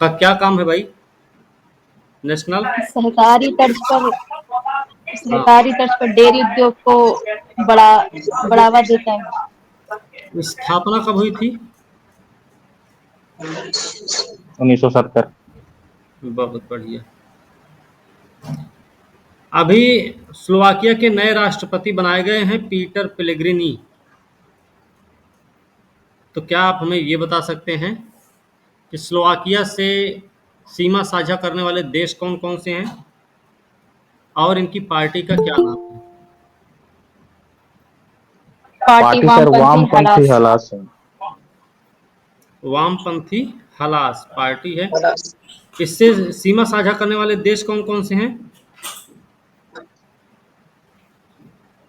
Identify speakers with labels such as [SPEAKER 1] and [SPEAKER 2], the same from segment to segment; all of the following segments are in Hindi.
[SPEAKER 1] का क्या काम है भाई? नेशनल,
[SPEAKER 2] सहकारी तर्ज पर
[SPEAKER 1] हाँ,
[SPEAKER 2] सहकारी तर्ज पर डेयरी उद्योग को बड़ा बढ़ावा देता है।
[SPEAKER 1] स्थापना कब हुई थी?
[SPEAKER 3] 1970।
[SPEAKER 1] बहुत बढ़िया। अभी स्लोवाकिया के नए राष्ट्रपति बनाए गए हैं पीटर पेलेग्रिनी। तो क्या आप हमें ये बता सकते हैं कि स्लोवाकिया से सीमा साझा करने वाले देश कौन कौन से हैं और इनकी पार्टी का क्या नाम है?
[SPEAKER 2] पार्टी
[SPEAKER 3] पार्टी सर
[SPEAKER 2] वामपंथी
[SPEAKER 3] वामपंथी
[SPEAKER 2] हलास।
[SPEAKER 3] हलास है।
[SPEAKER 1] वामपंथी हलास पार्टी है। इससे सीमा साझा करने वाले देश कौन कौन से हैं?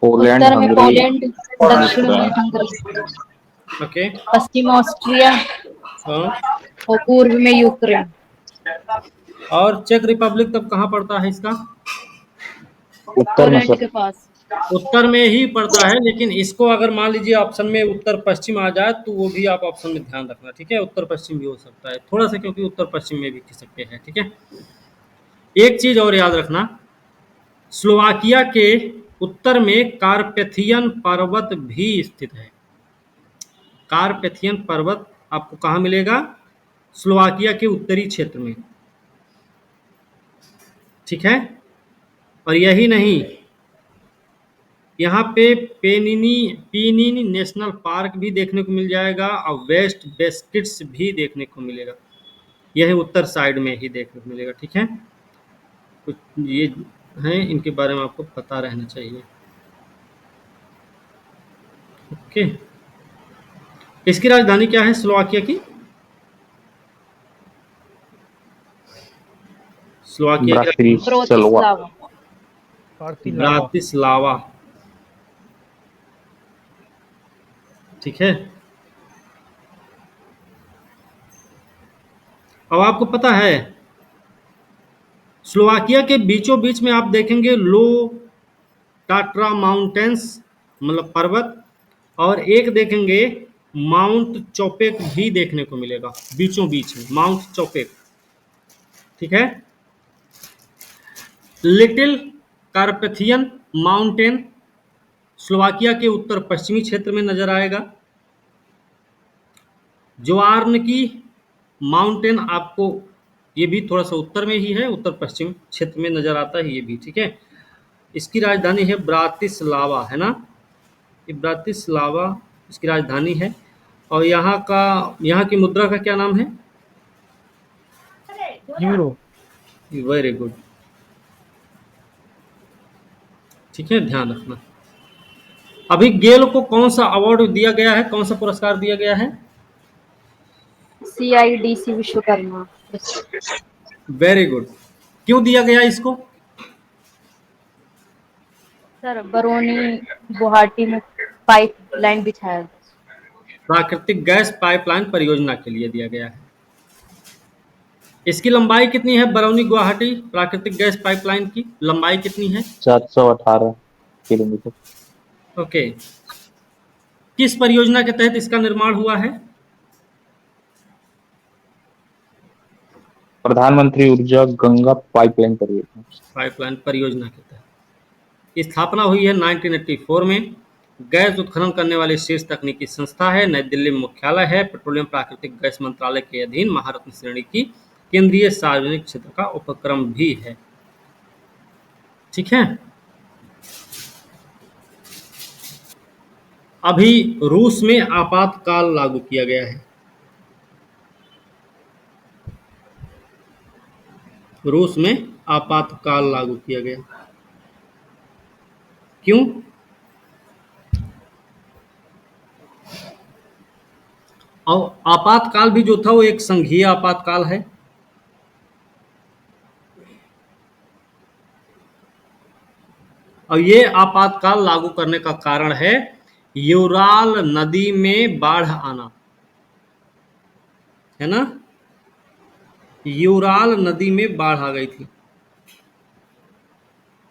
[SPEAKER 3] पोलैंड,
[SPEAKER 2] उत्तर में
[SPEAKER 3] हंगरी,
[SPEAKER 2] पोलैंड, दक्षिण में
[SPEAKER 3] यूक्रेन।
[SPEAKER 2] Hungary,
[SPEAKER 1] okay.
[SPEAKER 2] पश्चिम ऑस्ट्रिया
[SPEAKER 1] हाँ।
[SPEAKER 2] और पूर्व में यूक्रेन।
[SPEAKER 1] और चेक रिपब्लिक तब कहाँ पड़ता है इसका?
[SPEAKER 3] उत्तर में
[SPEAKER 2] पोलैंड
[SPEAKER 3] सर।
[SPEAKER 2] के पास।
[SPEAKER 1] उत्तर में ही पड़ता है, लेकिन इसको अगर मान लीजिए ऑप्शन में उत्तर पश्चिम आ जाए तो वो भी आप ऑप्शन में ध्यान रखना, ठीक है? उत्तर पश्चिम भी हो सकता है थोड़ा सा, क्योंकि उत्तर पश्चिम में भी खिसकते हैं, ठीक है? एक चीज और याद रखना, स्लोवाकिया के उत्तर में कारपेथियन पर्वत भी स्थित है। कारपेथियन पर्वत आपको कहाँ मिलेगा? स्लोवाकिया के उत्तरी क्षेत्र में, ठीक है? और यही नहीं, यहाँ पे पीनिनी नेशनल पार्क भी देखने को मिल जाएगा और वेस्ट बेस्किट्स भी देखने को मिलेगा। यह उत्तर साइड में ही देखने को मिलेगा, ठीक है? कुछ ये हैं, इनके बारे में आपको पता रहना चाहिए। ओके। इसकी राजधानी क्या है स्लोवाकिया की? स्लोवाकिया की
[SPEAKER 3] ब्रातिस्लावा।
[SPEAKER 2] ब्रोतिस्लावा।
[SPEAKER 1] ब्रातिस्लावा, ठीक है? अब आपको पता है स्लोवाकिया के बीचों बीच में आप देखेंगे लो टाट्रा माउंटेन्स, मतलब पर्वत, और एक देखेंगे माउंट चोपेक भी देखने को मिलेगा बीचों बीच में, माउंट चोपेक, ठीक है? लिटिल कार्पेथियन माउंटेन स्लोवाकिया के उत्तर पश्चिमी क्षेत्र में नजर आएगा। जोआर्न की माउंटेन आपको, ये भी थोड़ा सा उत्तर में ही है, उत्तर पश्चिम क्षेत्र में नजर आता है ये भी, ठीक है? इसकी राजधानी है ब्रातिस्लावा, है ना? ये ब्रातिस्लावा इसकी राजधानी है। और यहाँ की मुद्रा का क्या नाम है?
[SPEAKER 4] यूरो।
[SPEAKER 1] वेरी गुड, ठीक है, ध्यान रखना। अभी गेल को कौन सा अवार्ड दिया गया है, कौन सा पुरस्कार दिया गया है?
[SPEAKER 2] CIDC विश्वकर्मा।
[SPEAKER 1] Very good. क्यों दिया गया इसको?
[SPEAKER 2] सर बरौनी गुवाहाटी में पाइपलाइन बिछाया।
[SPEAKER 1] प्राकृतिक गैस पाइपलाइन परियोजना के लिए दिया गया है। इसकी लंबाई कितनी है? बरौनी गुवाहाटी प्राकृतिक गैस पाइपलाइन की लंबाई कितनी है?
[SPEAKER 3] 418 किलोमीटर।
[SPEAKER 1] ओके। किस परियोजना के तहत इसका निर्माण हुआ है?
[SPEAKER 3] प्रधानमंत्री ऊर्जा गंगा पाइपलाइन परियोजना।
[SPEAKER 1] पाइपलाइन परियोजना के तहत स्थापना हुई है 1984 में। गैस उत्खनन करने वाली शीर्ष तकनीकी संस्था है, नई दिल्ली में मुख्यालय है, पेट्रोलियम प्राकृतिक गैस मंत्रालय के अधीन महारत्न श्रेणी की केंद्रीय सार्वजनिक क्षेत्र का उपक्रम भी है, ठीक है? अभी रूस में आपातकाल लागू किया गया है। रूस में आपातकाल लागू किया गया, क्यों? और आपातकाल भी जो था वो एक संघीय आपातकाल है। और ये आपातकाल लागू करने का कारण है यूराल नदी में बाढ़ आना, है ना? यूराल नदी में बाढ़ आ गई थी,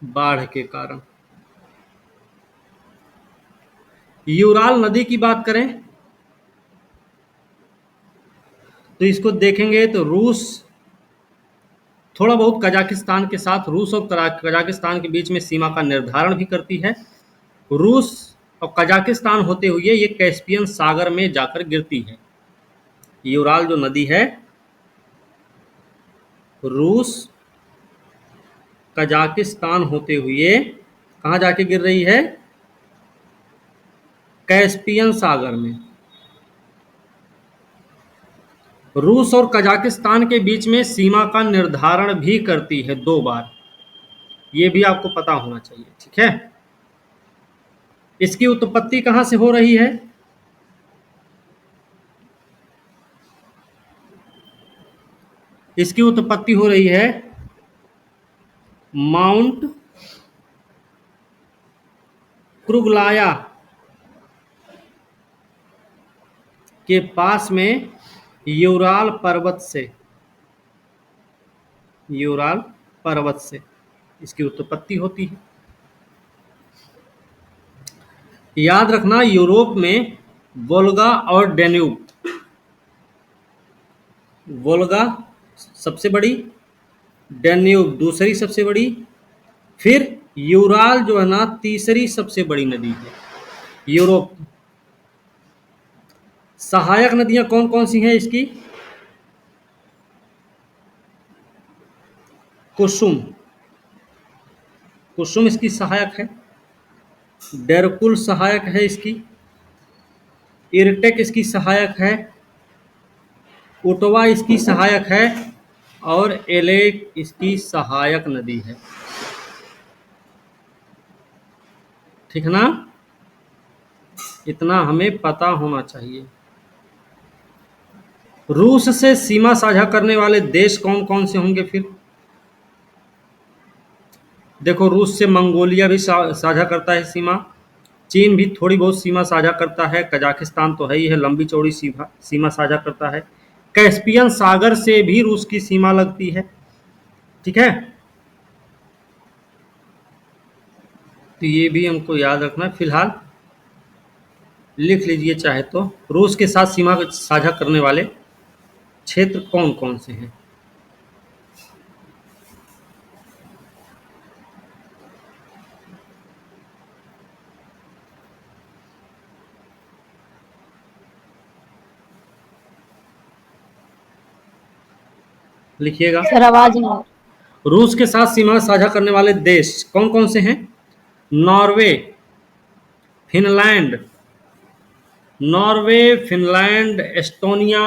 [SPEAKER 1] बाढ़ के कारण। यूराल नदी की बात करें तो इसको देखेंगे तो रूस थोड़ा बहुत कजाकिस्तान के साथ रूस और कजाकिस्तान के बीच में सीमा का निर्धारण भी करती है। रूस और कजाकिस्तान होते हुए ये कैस्पियन सागर में जाकर गिरती है। यूराल जो नदी है रूस कजाकिस्तान होते हुए कहाँ जाके गिर रही है? कैस्पियन सागर में। रूस और कजाकिस्तान के बीच में सीमा का निर्धारण भी करती है 2 बार। ये भी आपको पता होना चाहिए, ठीक है। इसकी उत्पत्ति कहाँ से हो रही है? इसकी उत्पत्ति हो रही है माउंट क्रुगलाया के पास में यूराल पर्वत से। यूराल पर्वत से इसकी उत्पत्ति होती है। याद रखना, यूरोप में वोल्गा और डेन्यूब, वोल्गा सबसे बड़ी, डेन्यूब दूसरी सबसे बड़ी, फिर यूराल जो है ना तीसरी सबसे बड़ी नदी है यूरोप। सहायक नदियां कौन कौन सी हैं इसकी? कुसुम, कुसुम इसकी सहायक है। डेरकुल सहायक है इसकी। इरटेक इसकी सहायक है। उटवा इसकी सहायक है। और एलेक इसकी सहायक नदी है। ठीक ना? इतना हमें पता होना चाहिए। रूस से सीमा साझा करने वाले देश कौन कौन से होंगे फिर? देखो, रूस से मंगोलिया भी साझा करता है सीमा। चीन भी थोड़ी बहुत सीमा साझा करता है। कजाकिस्तान तो है ही है, लंबी चौड़ी सीमा साझा करता है। कैस्पियन सागर से भी रूस की सीमा लगती है। ठीक है, तो ये भी हमको याद रखना है। फिलहाल लिख लीजिए चाहे तो, रूस के साथ सीमा साझा करने वाले क्षेत्र कौन कौन से हैं। लिखिएगा।
[SPEAKER 2] सर आवाज नहीं।
[SPEAKER 1] रूस के साथ सीमा साझा करने वाले देश कौन कौन से हैं? Norway, Finland, Norway, Finland, Estonia,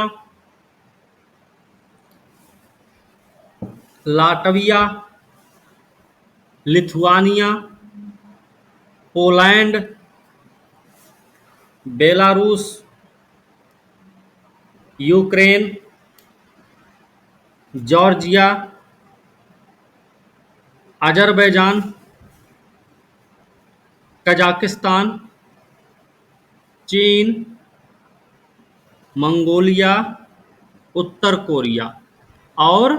[SPEAKER 1] Latvia, Lithuania, Poland, Belarus, Ukraine, Georgia, Azerbaijan, Kazakhstan, चीन, मंगोलिया, उत्तर कोरिया और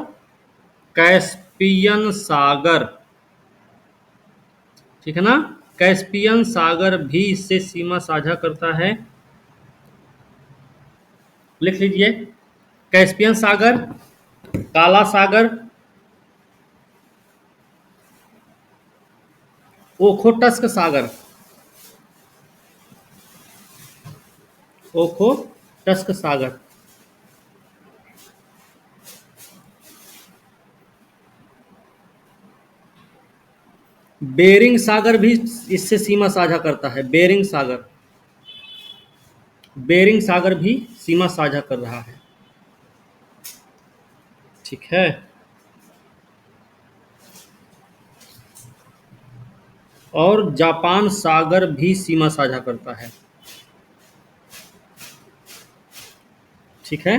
[SPEAKER 1] कैस्पियन सागर। ठीक है ना? कैस्पियन सागर भी इससे सीमा साझा करता है। लिख लीजिए, कैस्पियन सागर, काला सागर, ओखोटस्क सागर, ओखोटस्क सागर, बेरिंग सागर भी इससे सीमा साझा करता है। बेरिंग सागर, बेरिंग सागर भी सीमा साझा कर रहा है। ठीक है, और जापान सागर भी सीमा साझा करता है। ठीक है,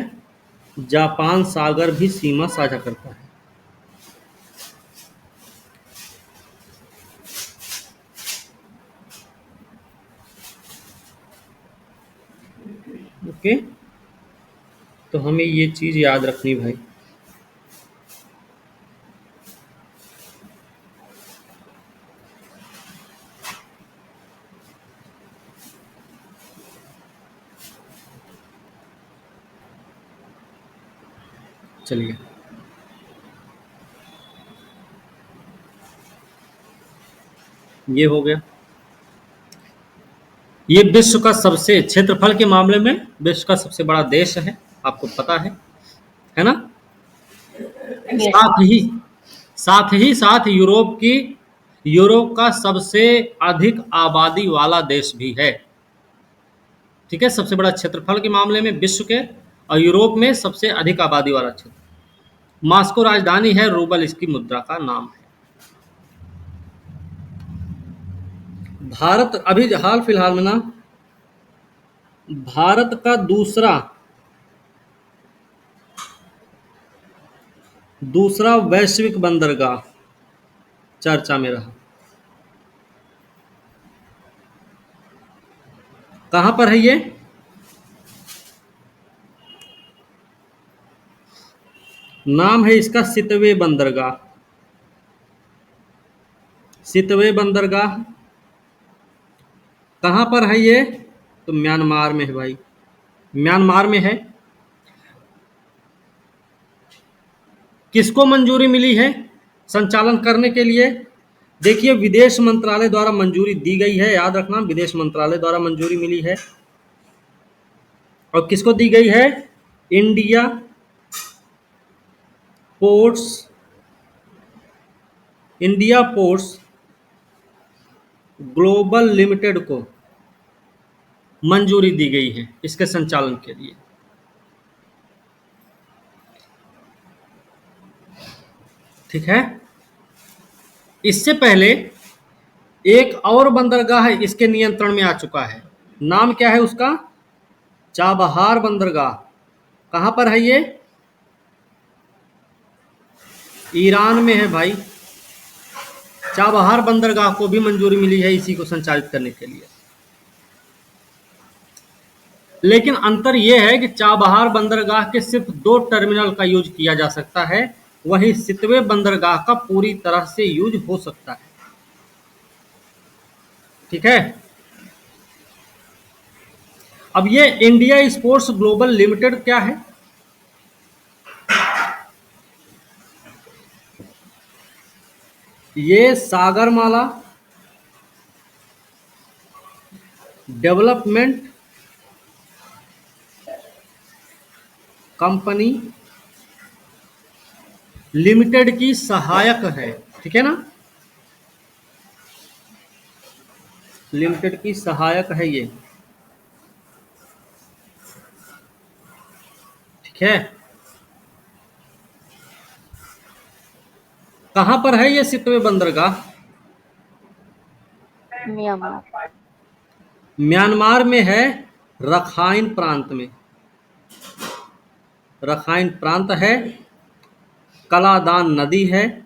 [SPEAKER 1] जापान सागर भी सीमा साझा करता है। ओके, तो हमें ये चीज याद रखनी भाई। चलिए, ये हो गया। ये विश्व का सबसे क्षेत्रफल के मामले में विश्व का सबसे बड़ा देश है, आपको पता है ना?
[SPEAKER 2] यस।
[SPEAKER 1] साथ ही साथ यूरोप का सबसे अधिक आबादी वाला देश भी है। ठीक है, सबसे बड़ा क्षेत्रफल के मामले में विश्व के, और यूरोप में सबसे अधिक आबादी वाला क्षेत्र। मॉस्को राजधानी है, रूबल इसकी मुद्रा का नाम है। भारत अभी हाल फिलहाल में ना, भारत का दूसरा वैश्विक बंदरगाह चर्चा में रहा। कहां पर है ये? नाम है इसका सितवे बंदरगाह। सितवे बंदरगाह कहां पर है ये? तो म्यांमार में है भाई, म्यांमार में है। किसको मंजूरी मिली है संचालन करने के लिए? देखिए, विदेश मंत्रालय द्वारा मंजूरी दी गई है, याद रखना, विदेश मंत्रालय द्वारा मंजूरी मिली है। और किसको दी गई है? इंडिया पोर्ट्स ग्लोबल लिमिटेड को मंजूरी दी गई है इसके संचालन के लिए। ठीक है, इससे पहले एक और बंदरगाह इसके नियंत्रण में आ चुका है। नाम क्या है उसका? चाबहार बंदरगाह। कहां पर है ये? ईरान में है भाई। चाबहार बंदरगाह को भी मंजूरी मिली है इसी को संचालित करने के लिए। लेकिन अंतर यह है कि चाबहार बंदरगाह के सिर्फ 2 टर्मिनल का यूज किया जा सकता है, वहीं सितवे बंदरगाह का पूरी तरह से यूज हो सकता है। ठीक है, अब ये इंडिया स्पोर्ट्स ग्लोबल लिमिटेड क्या है? ये सागरमाला डेवलपमेंट कंपनी लिमिटेड की सहायक है। ठीक है ना, लिमिटेड की सहायक है ये। ठीक है, कहां पर है ये सितवे बंदरगाह?
[SPEAKER 2] म्यांमार।
[SPEAKER 1] म्यांमार में है, रखाइन प्रांत में। रखाइन प्रांत है, कलादान नदी है,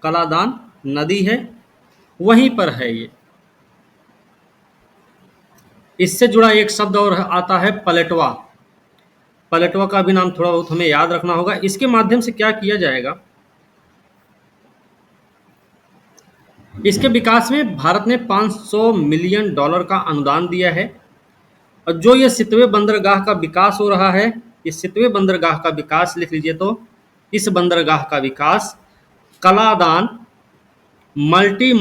[SPEAKER 1] कलादान नदी है, वहीं पर है ये। इससे जुड़ा एक शब्द और आता है पलेटवा। पलेटवा का भी नाम थोड़ा बहुत हमें याद रखना होगा। इसके माध्यम से क्या किया जाएगा? इसके विकास में भारत ने $500 मिलियन का अनुदान दिया है। और जो ये सितवे बंदरगाह का विकास हो रहा है, इस सितवे बंदरगाह का विकास लिख लीजिए, तो इस बंदरगाह का विकास Kaladan multi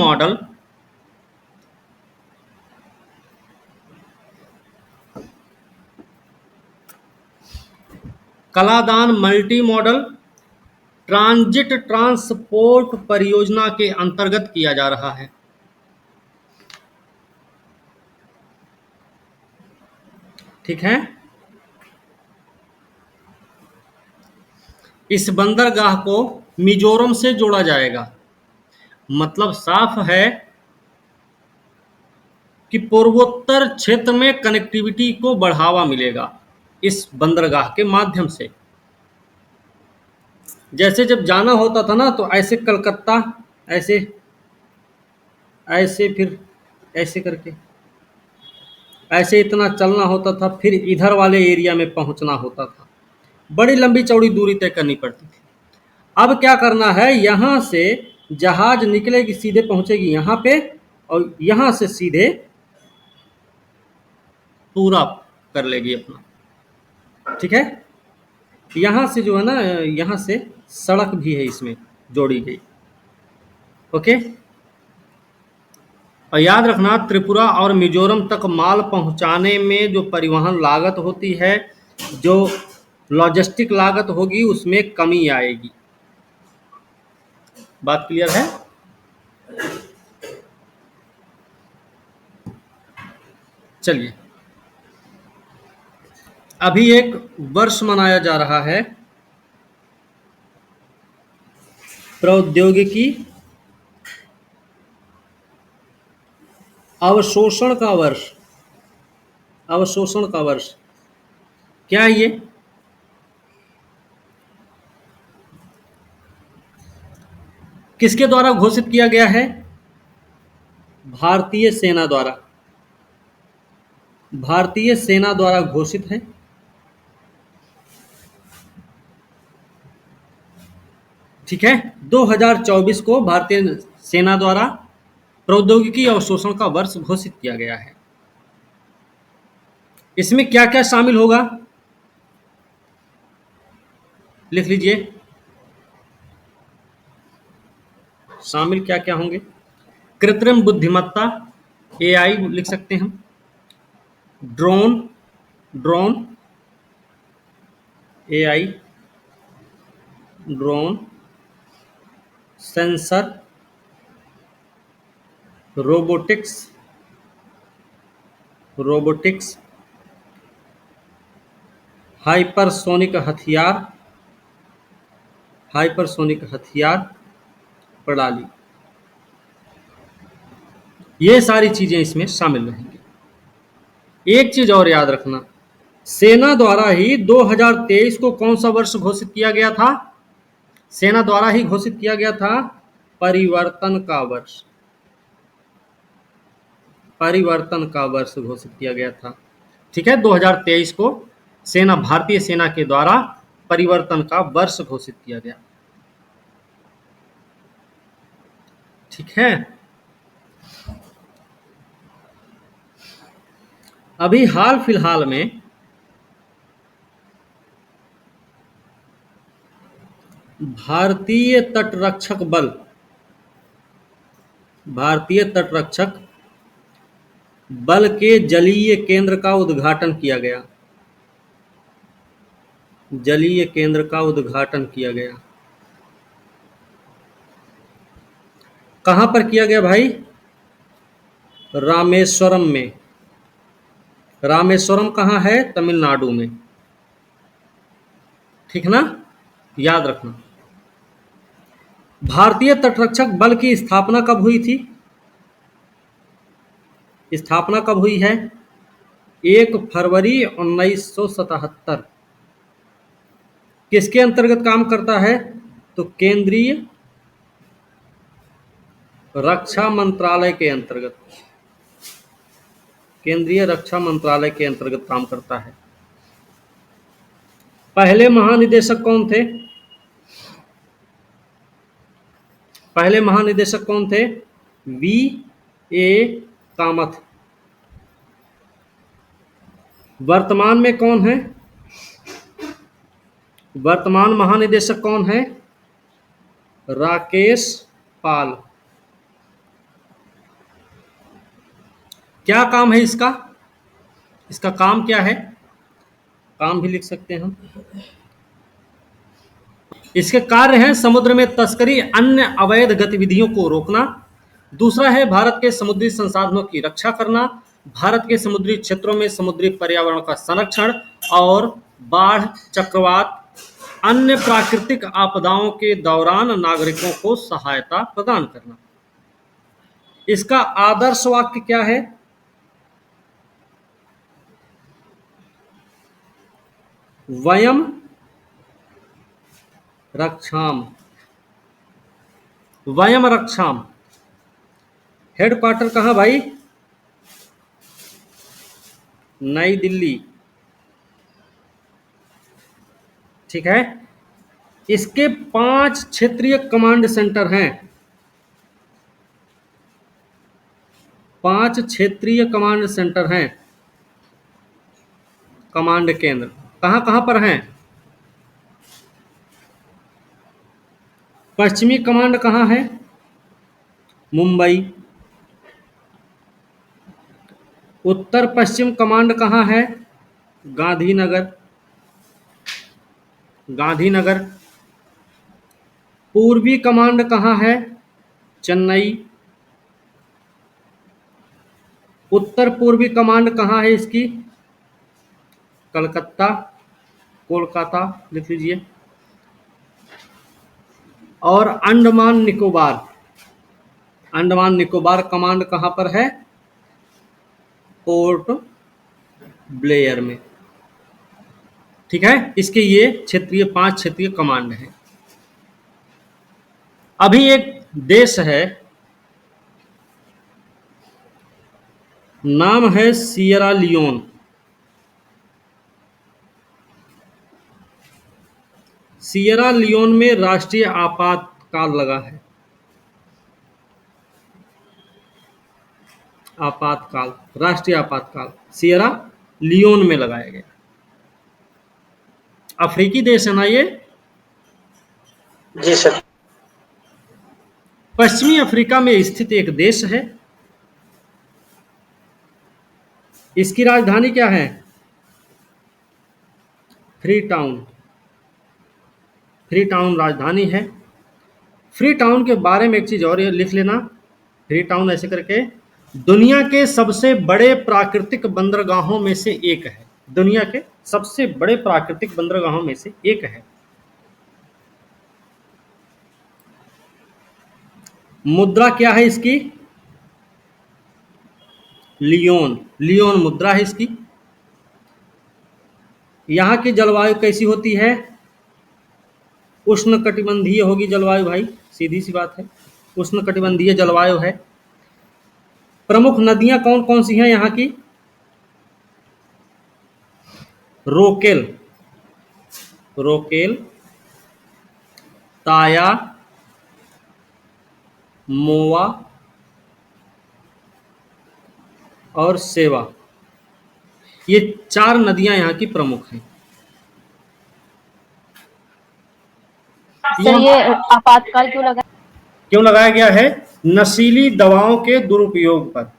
[SPEAKER 1] modal transit transport परियोजना के अंतर्गत किया जा रहा है। ठीक है, इस बंदरगाह को मिजोरम से जोड़ा जाएगा। मतलब साफ है कि पूर्वोत्तर क्षेत्र में कनेक्टिविटी को बढ़ावा मिलेगा इस बंदरगाह के माध्यम से। जैसे जब जाना होता था ना, तो ऐसे कलकत्ता, ऐसे ऐसे फिर ऐसे करके ऐसे इतना चलना होता था, फिर इधर वाले एरिया में पहुंचना होता था। बड़ी लंबी चौड़ी दूरी तय करनी पड़ती थी। अब क्या करना है, यहाँ से जहाज निकलेगी, सीधे पहुंचेगी यहाँ पे, और यहाँ से सीधे पूरा कर लेगी अपना। ठीक है, यहाँ से जो है ना, यहाँ से सड़क भी है इसमें जोड़ी गई। ओके, और याद रखना, त्रिपुरा और मिजोरम तक माल पहुंचाने में जो परिवहन लागत होती है, जो लॉजिस्टिक लागत होगी, उसमें कमी आएगी। बात क्लियर है? चलिए, अभी एक वर्ष मनाया जा रहा है, प्रौद्योगिकी अवशोषण का वर्ष। अवशोषण का वर्ष क्या है ये? किसके द्वारा घोषित किया गया है? भारतीय सेना द्वारा। भारतीय सेना द्वारा घोषित है। ठीक है, 2024 को भारतीय सेना द्वारा प्रौद्योगिकी अवशोषण का वर्ष घोषित किया गया है। इसमें क्या क्या शामिल होगा, लिख लीजिए। शामिल क्या क्या होंगे? कृत्रिम बुद्धिमत्ता, एआई लिख सकते हैं हम। Drone, drone AI, drone, sensor, robotics, robotics, hypersonic हथियार, हाइपरसोनिक हथियार प्रणाली, ये सारी चीजें इसमें शामिल रहेंगी। एक चीज और याद रखना, सेना द्वारा ही 2023 को कौन सा वर्ष घोषित किया गया था? सेना द्वारा ही घोषित किया गया था परिवर्तन का वर्ष। परिवर्तन का वर्ष घोषित किया गया था। ठीक है, 2023 को सेना, भारतीय सेना के द्वारा परिवर्तन का वर्ष घोषित किया गया। ठीक है, अभी हाल फिलहाल में भारतीय तटरक्षक बल, भारतीय तटरक्षक बल के जलीय केंद्र का उद्घाटन किया गया। जलीय केंद्र का उद्घाटन किया गया। कहां पर किया गया भाई? रामेश्वरम में। रामेश्वरम कहां है? तमिलनाडु में। ठीक ना, याद रखना। भारतीय तटरक्षक बल की स्थापना कब हुई थी? स्थापना कब हुई है? 1 फरवरी 1977। किसके अंतर्गत काम करता है? तो केंद्रीय रक्षा मंत्रालय के अंतर्गत, केंद्रीय रक्षा मंत्रालय के अंतर्गत काम करता है। पहले महानिदेशक कौन थे? पहले महानिदेशक कौन थे? V A Kamath. वर्तमान में कौन है? वर्तमान महानिदेशक कौन है? राकेश पाल। क्या काम है इसका? इसका काम क्या है? काम भी लिख सकते हैं हम। इसके कार्य हैं समुद्र में तस्करी, अन्य अवैध गतिविधियों को रोकना। दूसरा है भारत के समुद्री संसाधनों की रक्षा करना, भारत के समुद्री क्षेत्रों में समुद्री पर्यावरण का संरक्षण और बाढ़, चक्रवात, अन्य प्राकृतिक आपदाओं के दौरान नागरिकों को सहायता प्रदान करना। इसका आदर्श वाक्य क्या है? वयम रक्षाम, वयम रक्षाम। हेडक्वार्टर कहां भाई? नई दिल्ली। ठीक है, इसके 5 क्षेत्रीय कमांड सेंटर हैं। 5 क्षेत्रीय कमांड सेंटर हैं, कमांड केंद्र। कहां कहां पर हैं? पश्चिमी कमांड कहां है? मुंबई। उत्तर पश्चिम कमांड कहाँ है? गांधीनगर। गांधीनगर। पूर्वी कमांड कहाँ है? चेन्नई। उत्तर पूर्वी कमांड कहाँ है इसकी? कलकत्ता, कोलकाता लिख लीजिए। और अंडमान निकोबार, अंडमान निकोबार कमांड कहाँ पर है? पोर्ट ब्लेयर में। ठीक है, इसके ये क्षेत्रीय 5 क्षेत्रीय कमांड हैं। अभी एक देश है, नाम है सियरा लियोन। सियरा लियोन में राष्ट्रीय आपातकाल लगा है। आपातकाल, राष्ट्रीय आपातकाल सियरा लियोन में लगाया गया। अफ्रीकी देश है ना ये?
[SPEAKER 4] जी सर।
[SPEAKER 1] पश्चिमी अफ्रीका में स्थित एक देश है। इसकी राजधानी क्या है? Free town. फ्री टाउन राजधानी है। फ्री टाउन के बारे में एक चीज और ये लिख लेना, फ्री टाउन ऐसे करके दुनिया के सबसे बड़े प्राकृतिक बंदरगाहों में से एक है। दुनिया के सबसे बड़े प्राकृतिक बंदरगाहों में से एक है। मुद्रा क्या है इसकी? लियोन। लियोन मुद्रा है इसकी। यहां की जलवायु कैसी होती है? उष्णकटिबंधीय होगी जलवायु भाई, सीधी सी बात है, उष्णकटिबंधीय जलवायु है। प्रमुख नदियां कौन कौन सी हैं यहाँ की? रोकेल, रोकेल, ताया, मोवा और सेवा, ये 4 नदियां यहाँ की प्रमुख हैं।
[SPEAKER 2] सर ये आपातकाल क्यों लगा?
[SPEAKER 1] क्यों लगाया गया है? नशीली दवाओं के दुरुपयोग पर।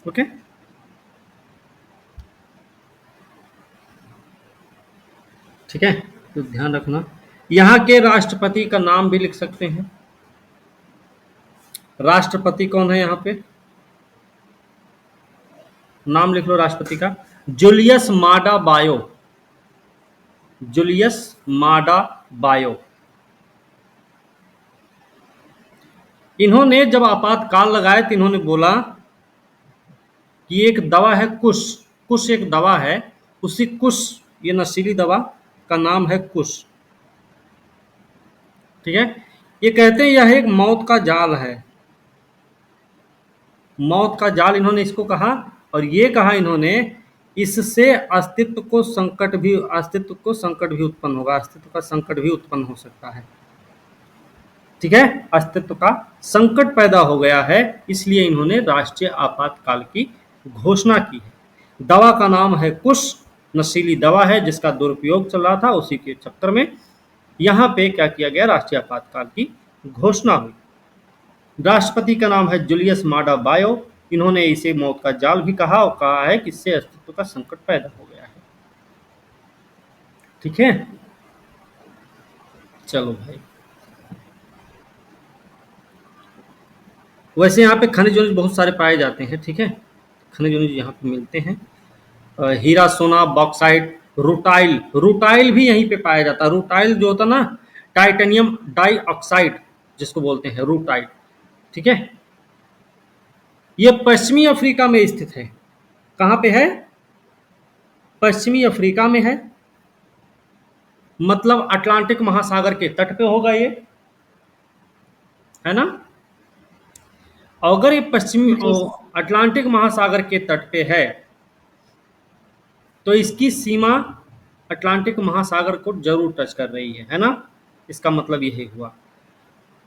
[SPEAKER 1] ओके, ठीक है, तो ध्यान रखना। यहाँ के राष्ट्रपति का नाम भी लिख सकते हैं। राष्ट्रपति कौन है यहाँ पे? नाम लिख लो राष्ट्रपति का, जूलियस माडा बायो। जूलियस माडा बायो। इन्होंने जब आपातकाल लगाया तो इन्होंने बोला कि एक दवा है कुश, कुश एक दवा है, उसी कुश, ये नशीली दवा का नाम है कुश। ठीक है, ये कहते हैं यह एक मौत का जाल है। मौत का जाल इन्होंने इसको कहा, और ये कहा इन्होंने इससे अस्तित्व को संकट भी उत्पन्न होगा, अस्तित्व का संकट भी उत्पन्न हो सकता है। ठीक है, अस्तित्व का संकट पैदा हो गया है, इसलिए इन्होंने राष्ट्रीय आपातकाल की घोषणा की है। दवा का नाम है कुश, नशीली दवा है जिसका दुरुपयोग चल रहा था, उसी के चक्कर में यहाँ पे क्या किया गया? राष्ट्रीय आपातकाल की घोषणा हुई। राष्ट्रपति का नाम है जूलियस माडा बायो। इन्होंने इसे मौत का जाल भी कहा और कहा है कि इससे अस्तित्व का संकट पैदा हो गया है। ठीक है, चलो भाई। वैसे यहाँ पे खनिज बहुत सारे पाए जाते हैं। ठीक है, खनिज यहाँ पे मिलते हैं, हीरा, सोना, बॉक्साइट, रूटाइल। रूटाइल भी यहीं पे पाया जाता है। रूटाइल जो होता है ना, टाइटेनियम डाइऑक्साइड जिसको बोलते हैं रूटाइल। ठीक है, ये पश्चिमी अफ्रीका में स्थित है। कहाँ पे है? पश्चिमी अफ्रीका में है, मतलब अटलांटिक महासागर के तट पे होगा ये, है ना। अगर ये पश्चिमी अटलांटिक महासागर के तट पे है तो इसकी सीमा अटलांटिक महासागर को जरूर टच कर रही है ना। इसका मतलब यही हुआ।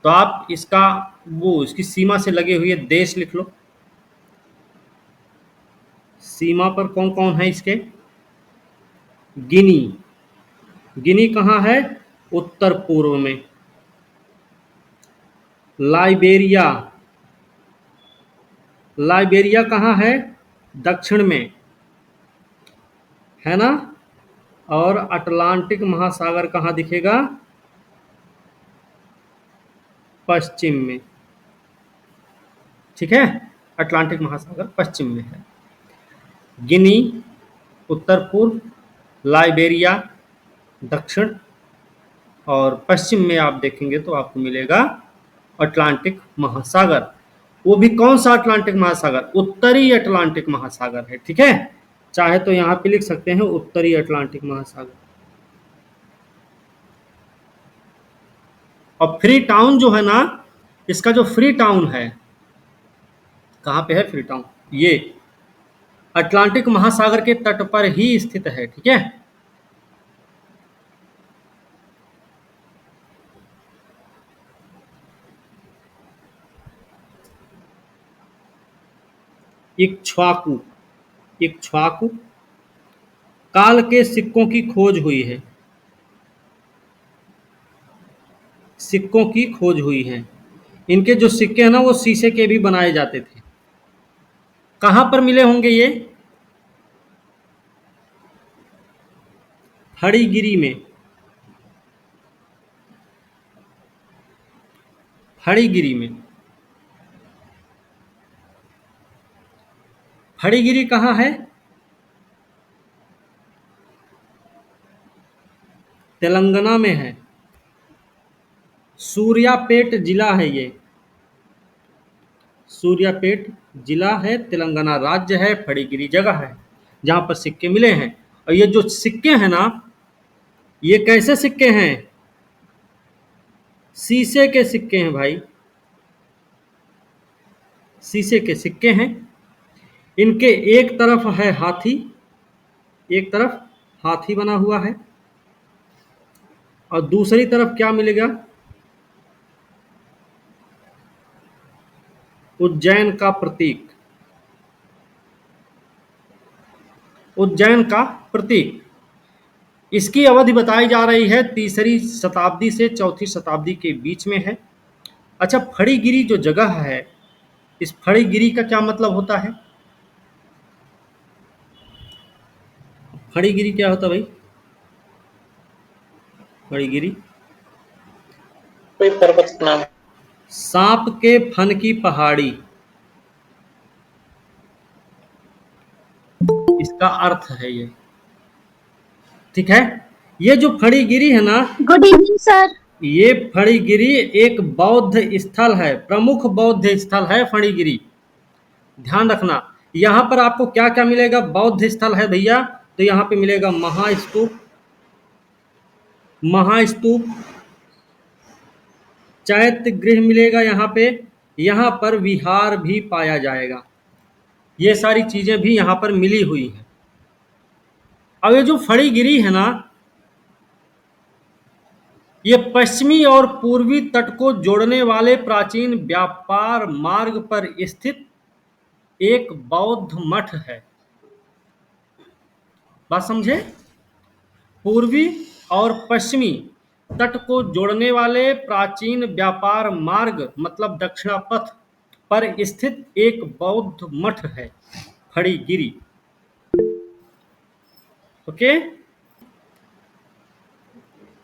[SPEAKER 1] तो आप इसका इसकी सीमा से लगे हुए देश लिख लो। सीमा पर कौन कौन है इसके? गिनी। गिनी कहाँ है? उत्तर पूर्व में। लाइबेरिया, लाइबेरिया कहाँ है? दक्षिण में, है ना। और अटलांटिक महासागर कहाँ दिखेगा? पश्चिम में, ठीक है। अटलांटिक महासागर पश्चिम में है। गिनी उत्तर पूर्व, लाइबेरिया दक्षिण, और पश्चिम में आप देखेंगे तो आपको मिलेगा अटलांटिक महासागर। वो भी कौन सा अटलांटिक महासागर? उत्तरी अटलांटिक महासागर है, ठीक है। चाहे तो यहां पे लिख सकते हैं उत्तरी अटलांटिक महासागर। और फ्री टाउन जो है ना, इसका जो फ्री टाउन है, कहां पे है फ्री टाउन? ये अटलांटिक महासागर के तट पर ही स्थित है, ठीक है। इक्ष्वाकु, इक्ष्वाकु काल के सिक्कों की खोज हुई है, सिक्कों की खोज हुई है। इनके जो सिक्के हैं ना, वो शीशे के भी बनाए जाते थे। कहां पर मिले होंगे ये? फड़ीगिरी में, फड़ीगिरी में। फड़ीगिरी कहाँ है? तेलंगाना में है। सूर्यापेट जिला है ये, सूर्यापेट जिला है, तेलंगाना राज्य है, फड़ीगिरी जगह है जहां पर सिक्के मिले हैं। और ये जो सिक्के हैं ना, ये कैसे सिक्के हैं? शीशे के सिक्के हैं भाई, शीशे के सिक्के हैं। इनके एक तरफ है हाथी, एक तरफ हाथी बना हुआ है, और दूसरी तरफ क्या मिलेगा? उज्जैन का प्रतीक, उज्जैन का प्रतीक। इसकी अवधि बताई जा रही है 3री शताब्दी से 4थी शताब्दी के बीच में है। अच्छा, फड़ीगिरी जो जगह है, इस फड़ीगिरी का क्या मतलब होता है? फड़ीगिरी क्या होता है भाई? फड़ीगिरी
[SPEAKER 4] कोई पर्वत नाम।
[SPEAKER 1] सांप के फन की पहाड़ी, इसका अर्थ है ये, ठीक है। ये जो फड़ीगिरी है ना,
[SPEAKER 2] गुड इवनिंग सर।
[SPEAKER 1] ये फड़ीगिरी एक बौद्ध स्थल है, प्रमुख बौद्ध स्थल है फड़ीगिरी। ध्यान रखना, यहाँ पर आपको क्या क्या मिलेगा? बौद्ध स्थल है भैया, तो यहाँ पे मिलेगा महास्तूप, महास्तूप, चैत्य गृह मिलेगा यहाँ पे, यहाँ पर विहार भी पाया जाएगा। ये सारी चीजें भी यहाँ पर मिली हुई हैं। अब ये जो फड़ीगिरी है ना, ये पश्चिमी और पूर्वी तट को जोड़ने वाले प्राचीन व्यापार मार्ग पर स्थित एक बौद्ध मठ है। बात समझे? पूर्वी और पश्चिमी तट को जोड़ने वाले प्राचीन व्यापार मार्ग मतलब दक्षिणापथ पर स्थित एक बौद्ध मठ है फड़ीगिरी। ओके।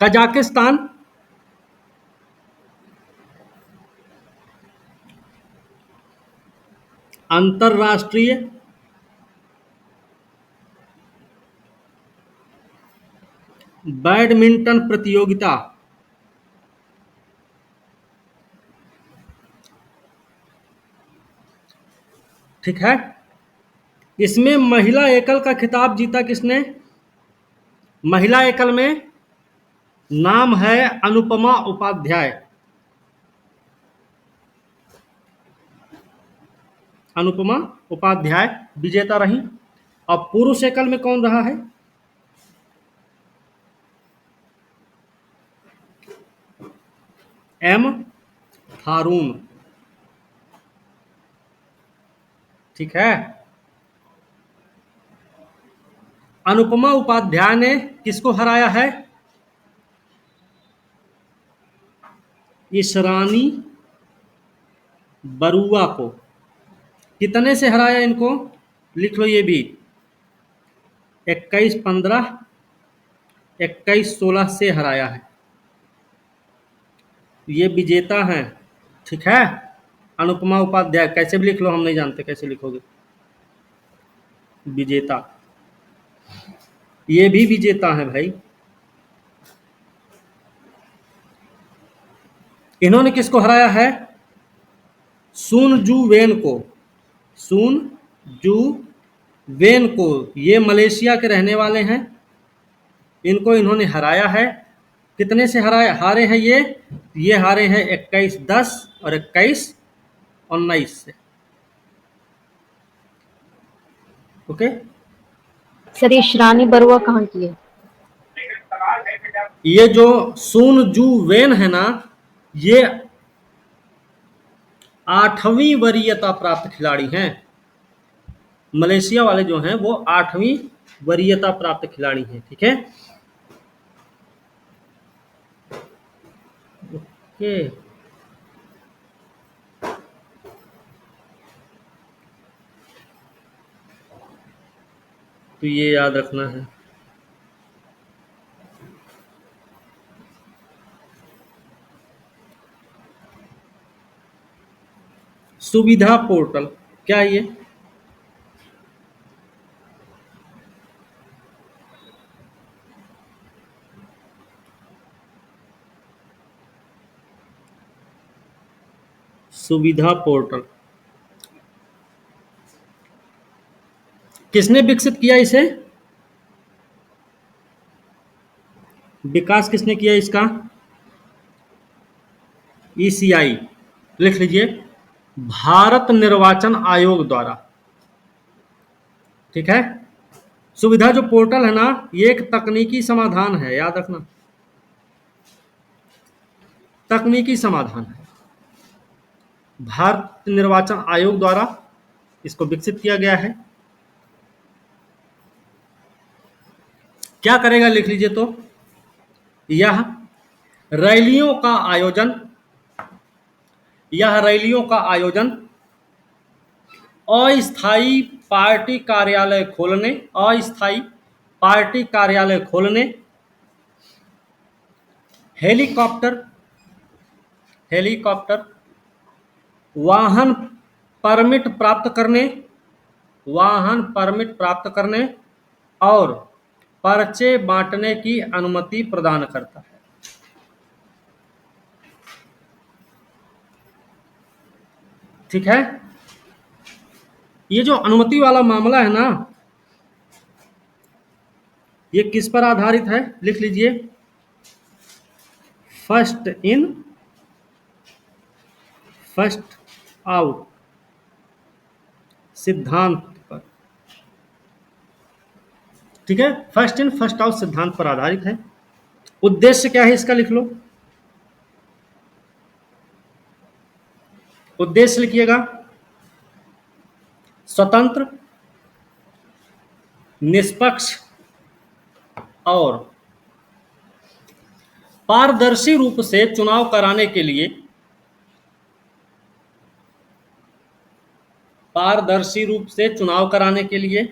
[SPEAKER 1] कजाकिस्तान, अंतरराष्ट्रीय बैडमिंटन प्रतियोगिता, ठीक है। इसमें महिला एकल का खिताब जीता किसने? महिला एकल में नाम है अनुपमा उपाध्याय, अनुपमा उपाध्याय विजेता रही। अब पुरुष एकल में कौन रहा है? एम हारून, ठीक है। अनुपमा उपाध्याय ने किसको हराया है? ईशरानी बरुआ को कितने से हराया इनको, लिख लो ये भी, 21-15, 21-16 से हराया है। ये विजेता हैं, ठीक है। अनुपमा उपाध्याय कैसे भी लिख लो, हम नहीं जानते कैसे लिखोगे, विजेता, ये भी विजेता है भाई। इन्होंने किसको हराया है, सुन जू वेन को, सुन जू वेन को, ये मलेशिया के रहने वाले हैं, इनको इन्होंने हराया है। कितने से हारे हैं ये हारे हैं 21-10 और 21-19 से। ओके,
[SPEAKER 2] सर ये ईशरानी बरुआ कहाँ की है?
[SPEAKER 1] ये जो सुन जू वेन है ना, ये 8वीं वरीयता प्राप्त खिलाड़ी हैं। मलेशिया वाले जो हैं वो 8वीं वरीयता प्राप्त खिलाड़ी हैं, ठीक है। ओके, तो ये याद रखना है। सुविधा पोर्टल क्या है ये, सुविधा पोर्टल किसने विकसित किया इसे, विकास किसने किया इसका, ECI लिख लीजिए, भारत निर्वाचन आयोग द्वारा, ठीक है। सुविधा जो पोर्टल है ना, ये एक तकनीकी समाधान है, याद रखना, तकनीकी समाधान है, भारत निर्वाचन आयोग द्वारा इसको विकसित किया गया है। क्या करेगा लिख लीजिए, तो यह रैलियों का आयोजन, अस्थायी पार्टी कार्यालय खोलने, अस्थायी पार्टी कार्यालय खोलने, हेलीकॉप्टर वाहन परमिट प्राप्त करने और पर्चे बांटने की अनुमति प्रदान करता है। ठीक है, ये जो अनुमति वाला मामला है ना, ये किस पर आधारित है, लिख लीजिए, फर्स्ट इन फर्स्ट आउट सिद्धांत पर, ठीक है, फर्स्ट इन फर्स्ट आउट सिद्धांत पर आधारित है। उद्देश्य क्या है इसका, लिख लो, उद्देश्य लिखिएगा, स्वतंत्र, निष्पक्ष और पारदर्शी रूप से चुनाव कराने के लिए,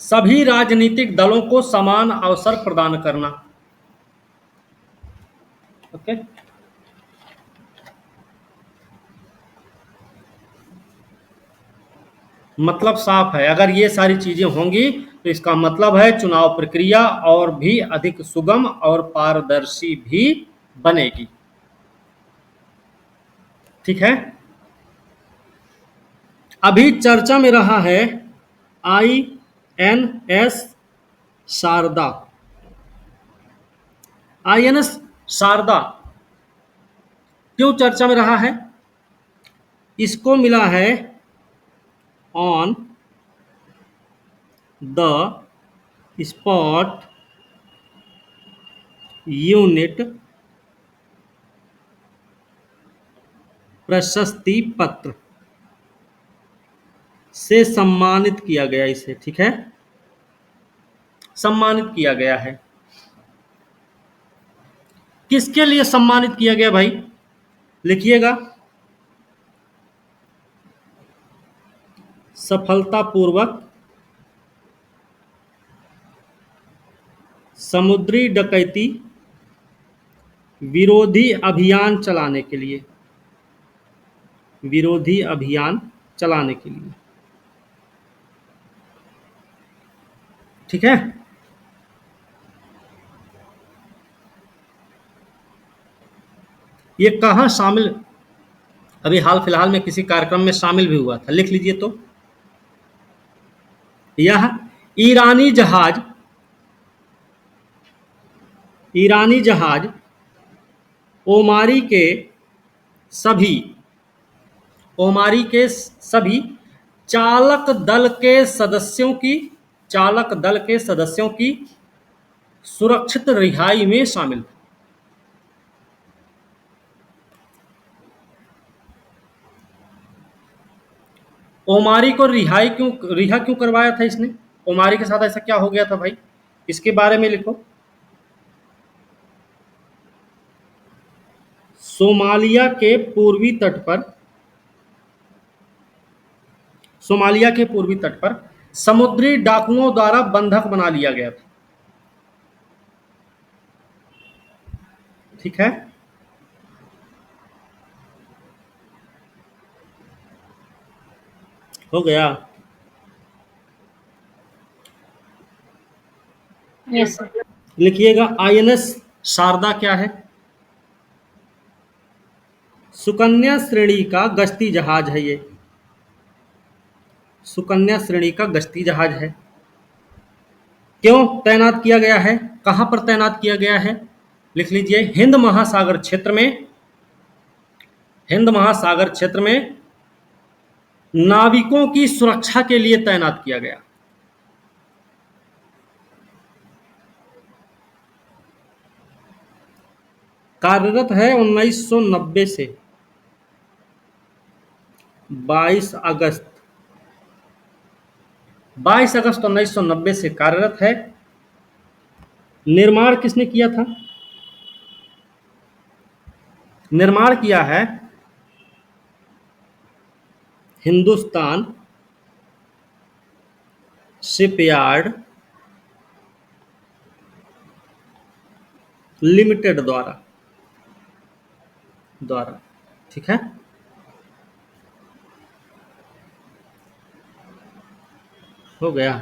[SPEAKER 1] सभी राजनीतिक दलों को समान अवसर प्रदान करना। ओके, मतलब साफ है, अगर ये सारी चीजें होंगी तो इसका मतलब है चुनाव प्रक्रिया और भी अधिक सुगम और पारदर्शी भी बनेगी। ठीक है, अभी चर्चा में रहा है INS शारदा। INS शारदा क्यों चर्चा में रहा है, इसको मिला है ऑन द स्पॉट यूनिट प्रशस्ति पत्र से सम्मानित किया गया इसे। ठीक है, सम्मानित किया गया है। किसके लिए सम्मानित किया गया भाई? लिखिएगा। सफलतापूर्वक समुद्री डकैती विरोधी अभियान चलाने के लिए, विरोधी अभियान चलाने के लिए। ठीक है। ये कहाँ शामिल, अभी हाल फिलहाल में किसी कार्यक्रम में शामिल भी हुआ था, लिख लीजिए। तो यह ईरानी जहाज, ईरानी जहाज ओमारी के सभी, ओमारी के सभी चालक दल के सदस्यों की, चालक दल के सदस्यों की सुरक्षित रिहाई में शामिल था। ओमारी को रिहा क्यों करवाया था इसने? ओमारी के साथ ऐसा क्या हो गया था भाई? इसके बारे में लिखो। सोमालिया के पूर्वी तट पर, सोमालिया के पूर्वी तट पर समुद्री डाकुओं द्वारा बंधक बना लिया गया था। ठीक है। हो गया।
[SPEAKER 2] यस।
[SPEAKER 1] लिखिएगा आईएनएस शारदा क्या है? सुकन्या श्रेणी का गश्ती जहाज है। ये सुकन्या श्रेणी का गश्ती जहाज है। क्यों तैनात किया गया है? कहां पर तैनात किया गया है? लिख लीजिए। हिंद महासागर क्षेत्र में, हिंद महासागर क्षेत्र में नाविकों की सुरक्षा के लिए तैनात किया गया। कार्यरत है 1990 से 22 अगस्त 1990 से कार्यरत है। निर्माण किसने किया था? निर्माण किया है हिंदुस्तान शिपयार्ड लिमिटेड द्वारा। ठीक है। हो गया।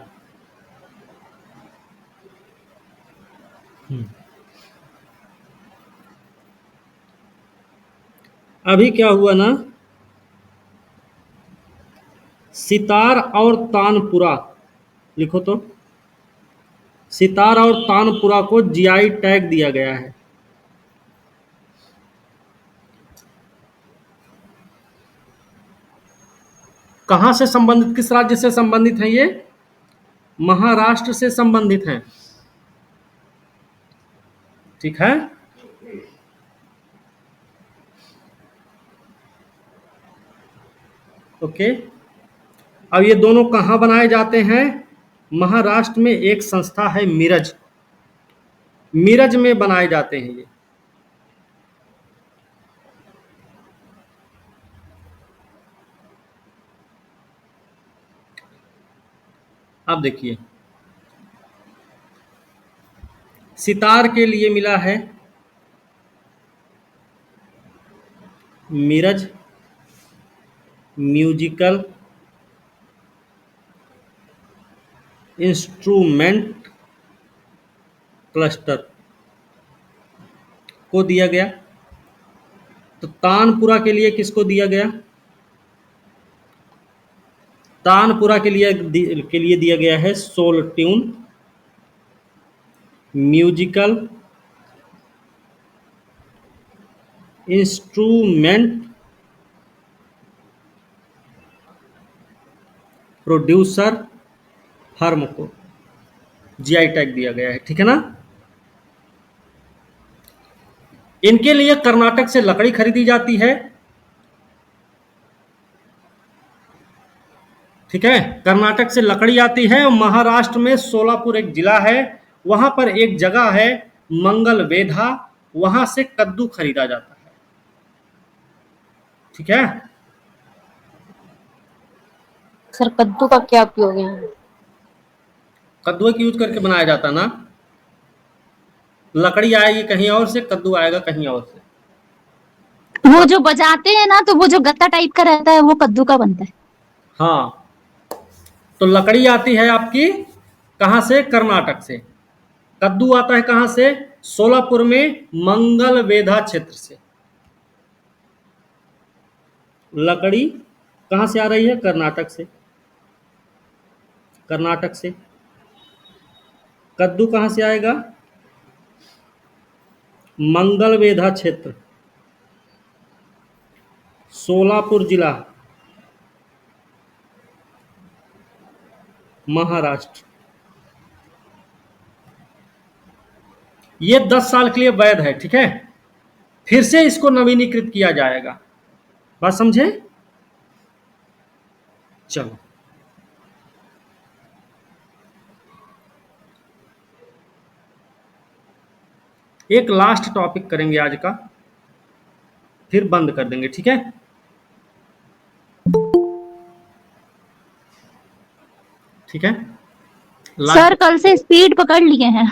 [SPEAKER 1] अभी क्या हुआ ना, सितार और तानपुरा, लिखो तो, सितार और तानपुरा को जीआई टैग दिया गया है। कहां से संबंधित, किस राज्य से संबंधित हैं ये? महाराष्ट्र से संबंधित हैं। ठीक है। ओके। अब ये दोनों कहां बनाए जाते हैं? महाराष्ट्र में एक संस्था है मिरज, मिरज में बनाए जाते हैं ये। अब देखिए, सितार के लिए मिला है मिरज म्यूजिकल इंस्ट्रूमेंट क्लस्टर को दिया गया। तो तानपुरा के लिए किसको दिया गया? तानपुरा के लिए दिया गया है soul tune musical instrument producer firm को जीआई टैग दिया गया है। ठीक है ना। इनके लिए कर्नाटक से लकड़ी खरीदी जाती है। ठीक है। कर्नाटक से लकड़ी आती है। और महाराष्ट्र में सोलापुर एक जिला है, वहां पर एक जगह है मंगल वेधा, वहां से कद्दू खरीदा जाता है। ठीक है,
[SPEAKER 2] सर कद्दू का क्या उपयोग है?
[SPEAKER 1] कद्दू की यूज करके बनाया जाता ना, लकड़ी आएगी कहीं और से, कद्दू आएगा कहीं और से।
[SPEAKER 2] वो जो बजाते हैं ना, तो वो जो गत्ता टाइप का रहता है वो कद्दू का बनता है।
[SPEAKER 1] हाँ, तो लकड़ी आती है आपकी कहाँ से? कर्नाटक से। कद्दू आता है कहाँ से? सोलापुर में मंगल वेधा क्षेत्र से। लकड़ी कहाँ से आ रही है? कर्नाटक से। कर्नाटक से। कद्दू कहाँ से आएगा? मंगल वेधा क्षेत्र, सोलापुर जिला, महाराष्ट्र। ये 10 साल के लिए वैध है। ठीक है, फिर से इसको नवीनीकृत किया जाएगा। बात समझे? चलो, एक लास्ट टॉपिक करेंगे आज का, फिर बंद कर देंगे। ठीक है, ठीक है।
[SPEAKER 2] सर कल से स्पीड पकड़ लिए हैं।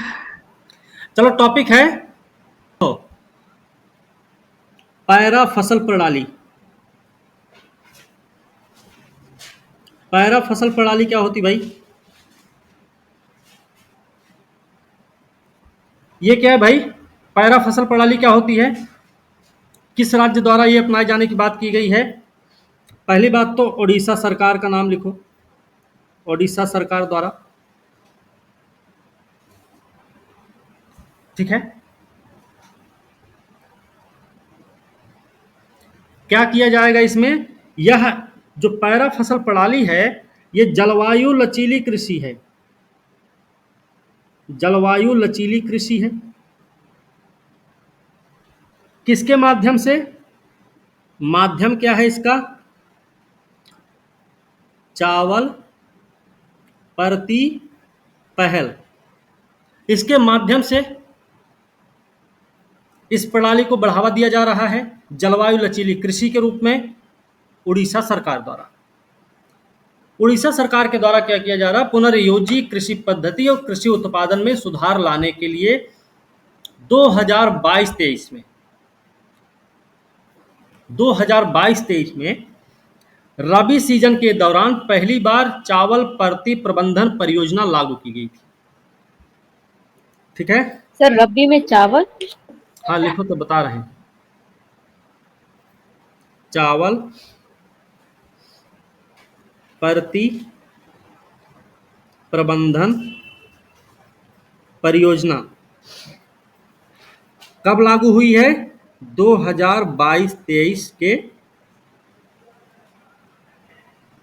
[SPEAKER 1] चलो, टॉपिक है पैरा फसल प्रणाली। पैरा फसल प्रणाली क्या होती भाई? ये क्या है भाई? पैरा फसल प्रणाली क्या होती है? किस राज्य द्वारा ये अपनाए जाने की बात की गई है? पहली बात तो ओडिशा सरकार का नाम लिखो, ओडिशा सरकार द्वारा। ठीक है, क्या किया जाएगा इसमें? यह जो पैरा फसल प्रणाली है, ये जलवायु लचीली कृषि है। जलवायु लचीली कृषि है। किसके माध्यम से? माध्यम क्या है इसका? चावल प्रति पहल। इसके माध्यम से इस प्रणाली को बढ़ावा दिया जा रहा है जलवायु लचीली कृषि के रूप में, उड़ीसा सरकार द्वारा। उड़ीसा सरकार के द्वारा क्या किया जा रहा है? पुनर्योजी कृषि पद्धति और कृषि उत्पादन में सुधार लाने के लिए 2022-23 में 2022-23 में रबी सीजन के दौरान पहली बार चावल प्रति प्रबंधन परियोजना लागू की गई थी। ठीक है,
[SPEAKER 2] सर रबी में चावल?
[SPEAKER 1] हाँ लिखो तो बता रहे हैं। चावल प्रति प्रबंधन परियोजना कब लागू हुई है? 2022-23 के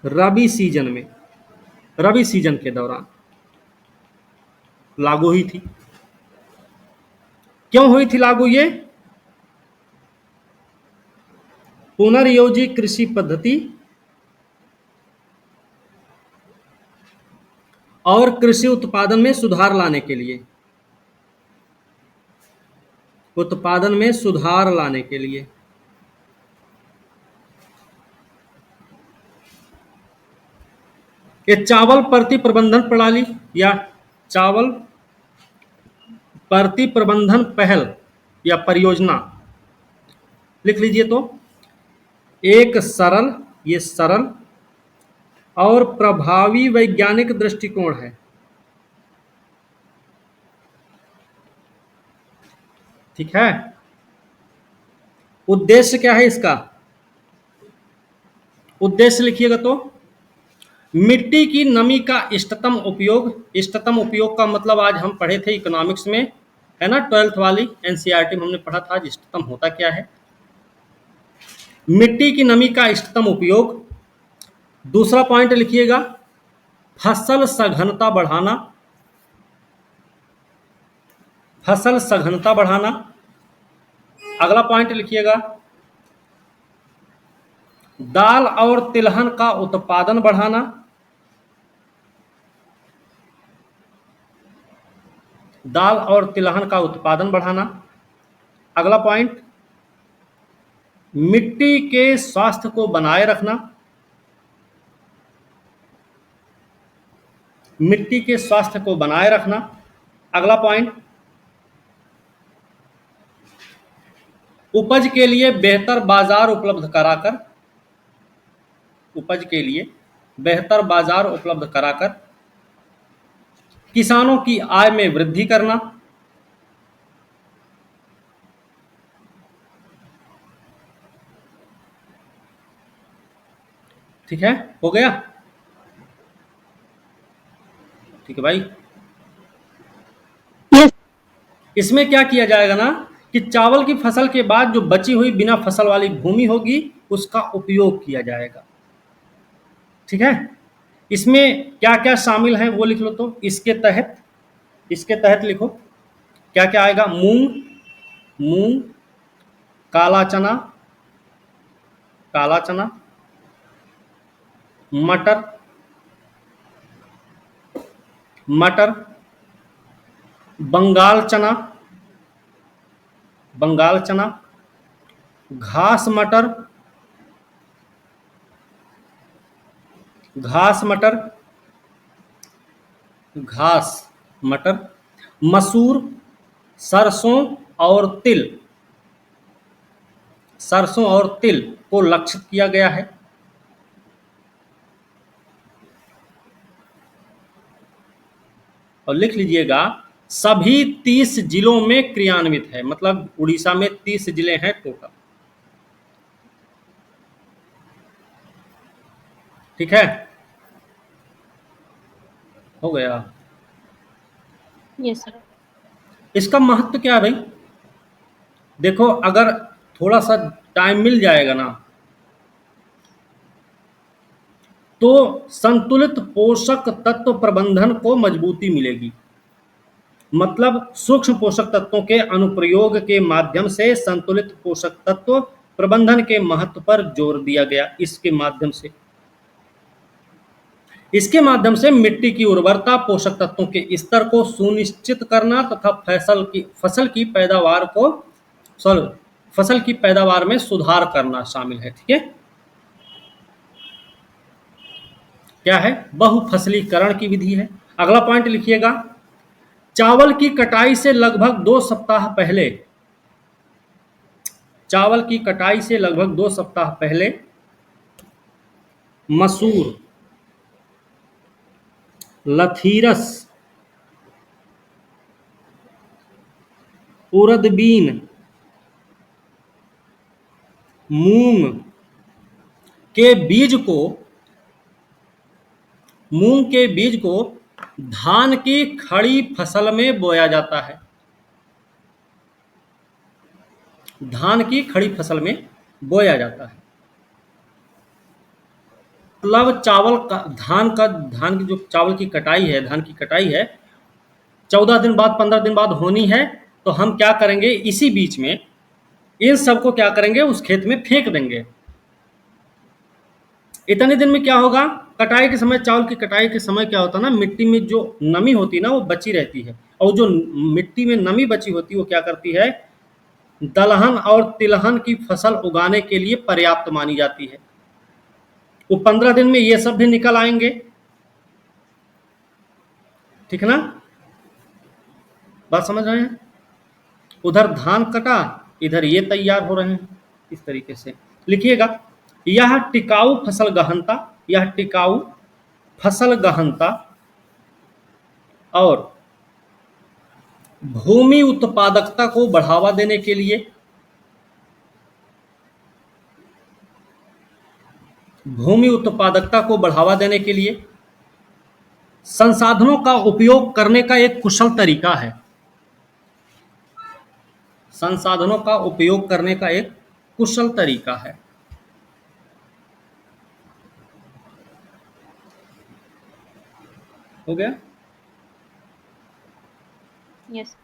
[SPEAKER 1] रबी सीजन में, रबी सीजन के दौरान लागू हुई थी। क्यों हुई थी लागू ये? पुनर्योजी कृषि पद्धति और कृषि उत्पादन में सुधार लाने के लिए, उत्पादन में सुधार लाने के लिए। ये चावल प्रति प्रबंधन प्रणाली या चावल प्रति प्रबंधन पहल या परियोजना लिख लीजिए तो एक सरल, ये सरल और प्रभावी वैज्ञानिक दृष्टिकोण है। ठीक है, उद्देश्य क्या है इसका? उद्देश्य लिखिएगा तो मिट्टी की नमी का इष्टतम उपयोग। इष्टतम उपयोग का मतलब आज हम पढ़े थे इकोनॉमिक्स में, है ना, 12th वाली एनसीईआरटी में हमने पढ़ा था इष्टतम होता क्या है। मिट्टी की नमी का इष्टतम उपयोग। दूसरा पॉइंट लिखिएगा फसल सघनता बढ़ाना, फसल सघनता बढ़ाना। अगला पॉइंट लिखिएगा दाल और तिलहन का उत्पादन बढ़ाना, दाल और तिलहन का उत्पादन बढ़ाना। अगला पॉइंट, मिट्टी के स्वास्थ्य को बनाए रखना, मिट्टी के स्वास्थ्य को बनाए रखना। अगला पॉइंट, उपज के लिए बेहतर बाजार उपलब्ध कराकर, उपज के लिए बेहतर बाजार उपलब्ध कराकर किसानों की आय में वृद्धि करना। ठीक है, हो गया? ठीक है भाई।
[SPEAKER 2] यस
[SPEAKER 1] इसमें क्या किया जाएगा ना कि चावल की फसल के बाद जो बची हुई बिना फसल वाली भूमि होगी उसका उपयोग किया जाएगा। ठीक है, इसमें क्या क्या शामिल है वो लिख लो। तो इसके तहत लिखो क्या क्या आएगा। मूंग, मूंग, काला चना, काला चना, मटर, मटर, बंगाल चना, बंगाल चना, घास मटर, घास मटर, घास मटर, मसूर, सरसों और तिल, सरसों और तिल को लक्षित किया गया है। और लिख लीजिएगा सभी 30 जिलों में क्रियान्वित है, मतलब उड़ीसा में 30 जिले हैं टोटल। ठीक है, हो गया।
[SPEAKER 2] Yes sir.
[SPEAKER 1] इसका महत्व क्या है भाई? देखो, अगर थोड़ा सा टाइम मिल जाएगा ना तो संतुलित पोषक तत्व प्रबंधन को मजबूती मिलेगी। मतलब सूक्ष्म पोषक तत्वों के अनुप्रयोग के माध्यम से संतुलित पोषक तत्व प्रबंधन के महत्व पर जोर दिया गया। इसके माध्यम से मिट्टी की उर्वरता, पोषक तत्वों के स्तर को सुनिश्चित करना तथा फसल की पैदावार में सुधार करना शामिल है। ठीक है, क्या है? बहुफसलीकरण की विधि है। अगला पॉइंट लिखिएगा, चावल की कटाई से लगभग 2 सप्ताह पहले, चावल की कटाई से लगभग 2 सप्ताह पहले मसूर, लथीरस, उड़द बीन, मूंग के बीज को धान की खड़ी फसल में बोया जाता है। धान की खड़ी फसल में बोया जाता है। मतलब धान की जो चावल की कटाई है, धान की कटाई है 14 दिन बाद 15 दिन बाद होनी है। तो हम क्या करेंगे, इसी बीच में इन सबको क्या करेंगे, उस खेत में फेंक देंगे। इतने दिन में क्या होगा, कटाई के समय, चावल की कटाई के समय क्या होता है ना, मिट्टी में जो नमी होती है ना वो बची रहती है, और जो मिट्टी में नमी बची होती है वो क्या करती है, दलहन और तिलहन की फसल उगाने के लिए पर्याप्त मानी जाती है। वो 15 दिन में ये सब भी निकल आएंगे। ठीक है ना, बात समझ रहे हैं? उधर धान कटा, इधर ये तैयार हो रहे हैं। इस तरीके से लिखिएगा, यह टिकाऊ फसल गहनता, यह टिकाऊ फसल गहनता और भूमि उत्पादकता को बढ़ावा देने के लिए, भूमि उत्पादकता को बढ़ावा देने के लिए संसाधनों का उपयोग करने का एक कुशल तरीका है। संसाधनों का उपयोग करने का एक कुशल तरीका है। हो गया?
[SPEAKER 2] यस।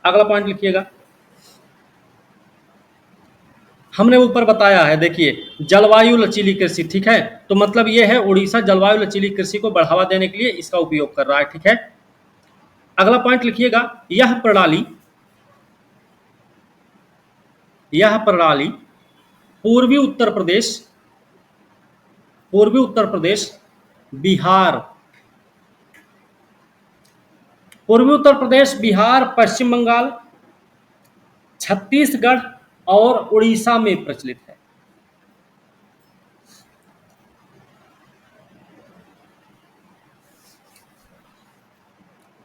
[SPEAKER 1] अगला पॉइंट लिखिएगा, हमने ऊपर बताया है, देखिए जलवायु लचीली कृषि। ठीक है, तो मतलब ये है उड़ीसा जलवायु लचीली कृषि को बढ़ावा देने के लिए इसका उपयोग कर रहा है। ठीक है, अगला पॉइंट लिखिएगा, यह प्रणाली यह प्रणाली पूर्वी उत्तर प्रदेश, बिहार, पूर्वी उत्तर प्रदेश, बिहार, पश्चिम बंगाल, छत्तीसगढ़ और उड़ीसा में प्रचलित है।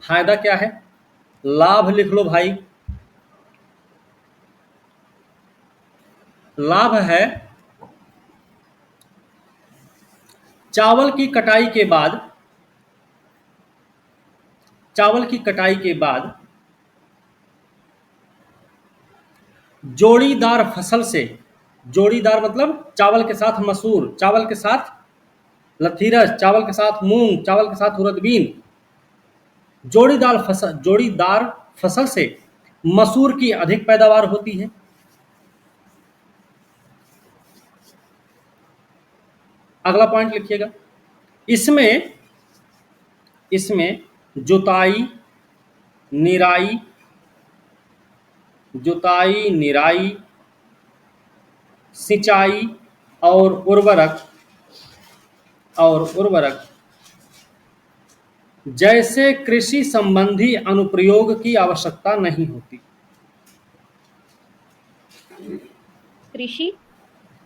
[SPEAKER 1] फायदा क्या है? लाभ लिख लो भाई। लाभ है चावल की कटाई के बाद जोड़ीदार फसल से, जोड़ीदार मतलब चावल के साथ मसूर, चावल के साथ लथीरस, चावल के साथ मूंग, चावल के साथ उड़दबीन, जोड़ीदार फसल से मसूर की अधिक पैदावार होती है। अगला पॉइंट लिखिएगा। इसमें जुताई, निराई, सिंचाई और उर्वरक जैसे कृषि संबंधी अनुप्रयोग की आवश्यकता नहीं होती।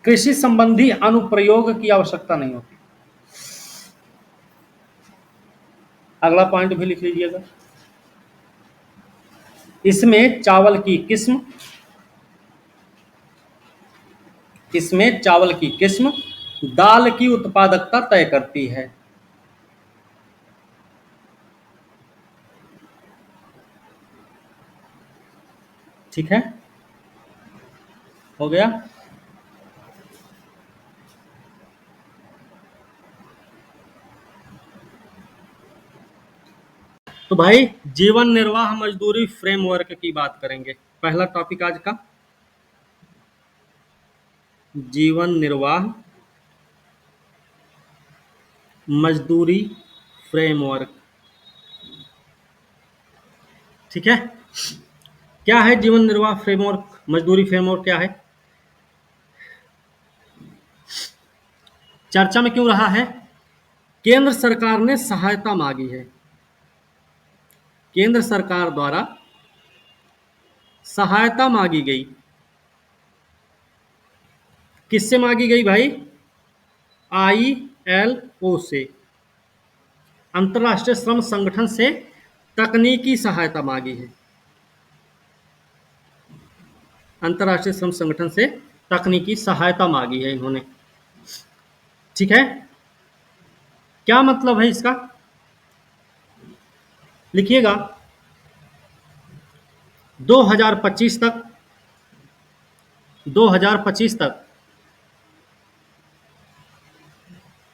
[SPEAKER 1] कृषि संबंधी अनुप्रयोग की आवश्यकता नहीं होती। अगला पॉइंट भी लिख लीजिएगा। इसमें चावल की किस्म दाल की उत्पादकता तय करती है। ठीक है, हो गया। तो भाई जीवन निर्वाह मजदूरी फ्रेमवर्क की बात करेंगे। पहला टॉपिक आज का जीवन निर्वाह मजदूरी फ्रेमवर्क। ठीक है, क्या है जीवन निर्वाह फ्रेमवर्क, मजदूरी फ्रेमवर्क क्या है? चर्चा में क्यों रहा है? केंद्र सरकार ने सहायता मांगी है। केंद्र सरकार द्वारा सहायता मांगी गई। किससे मांगी गई भाई? ILO से, अंतर्राष्ट्रीय श्रम संगठन से तकनीकी सहायता मांगी है। अंतर्राष्ट्रीय श्रम संगठन से तकनीकी सहायता मांगी है इन्होंने। ठीक है, क्या मतलब है इसका? लिखिएगा। 2025 तक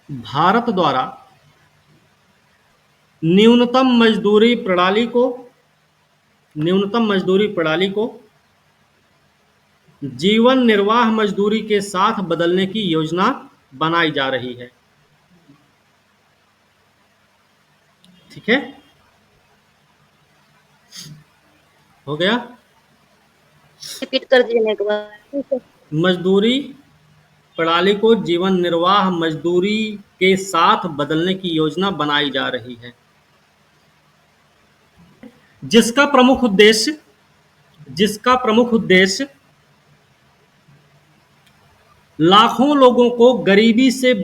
[SPEAKER 1] भारत द्वारा न्यूनतम मजदूरी प्रणाली को जीवन निर्वाह मजदूरी के साथ बदलने की योजना बनाई जा रही है। ठीक है, हो गया।
[SPEAKER 2] रिपीट कर दीजिए एक बार।
[SPEAKER 1] मजदूरी प्रणाली को जीवन निर्वाह मजदूरी के साथ बदलने की योजना बनाई जा रही है, जिसका प्रमुख उद्देश्य लाखों लोगों को गरीबी से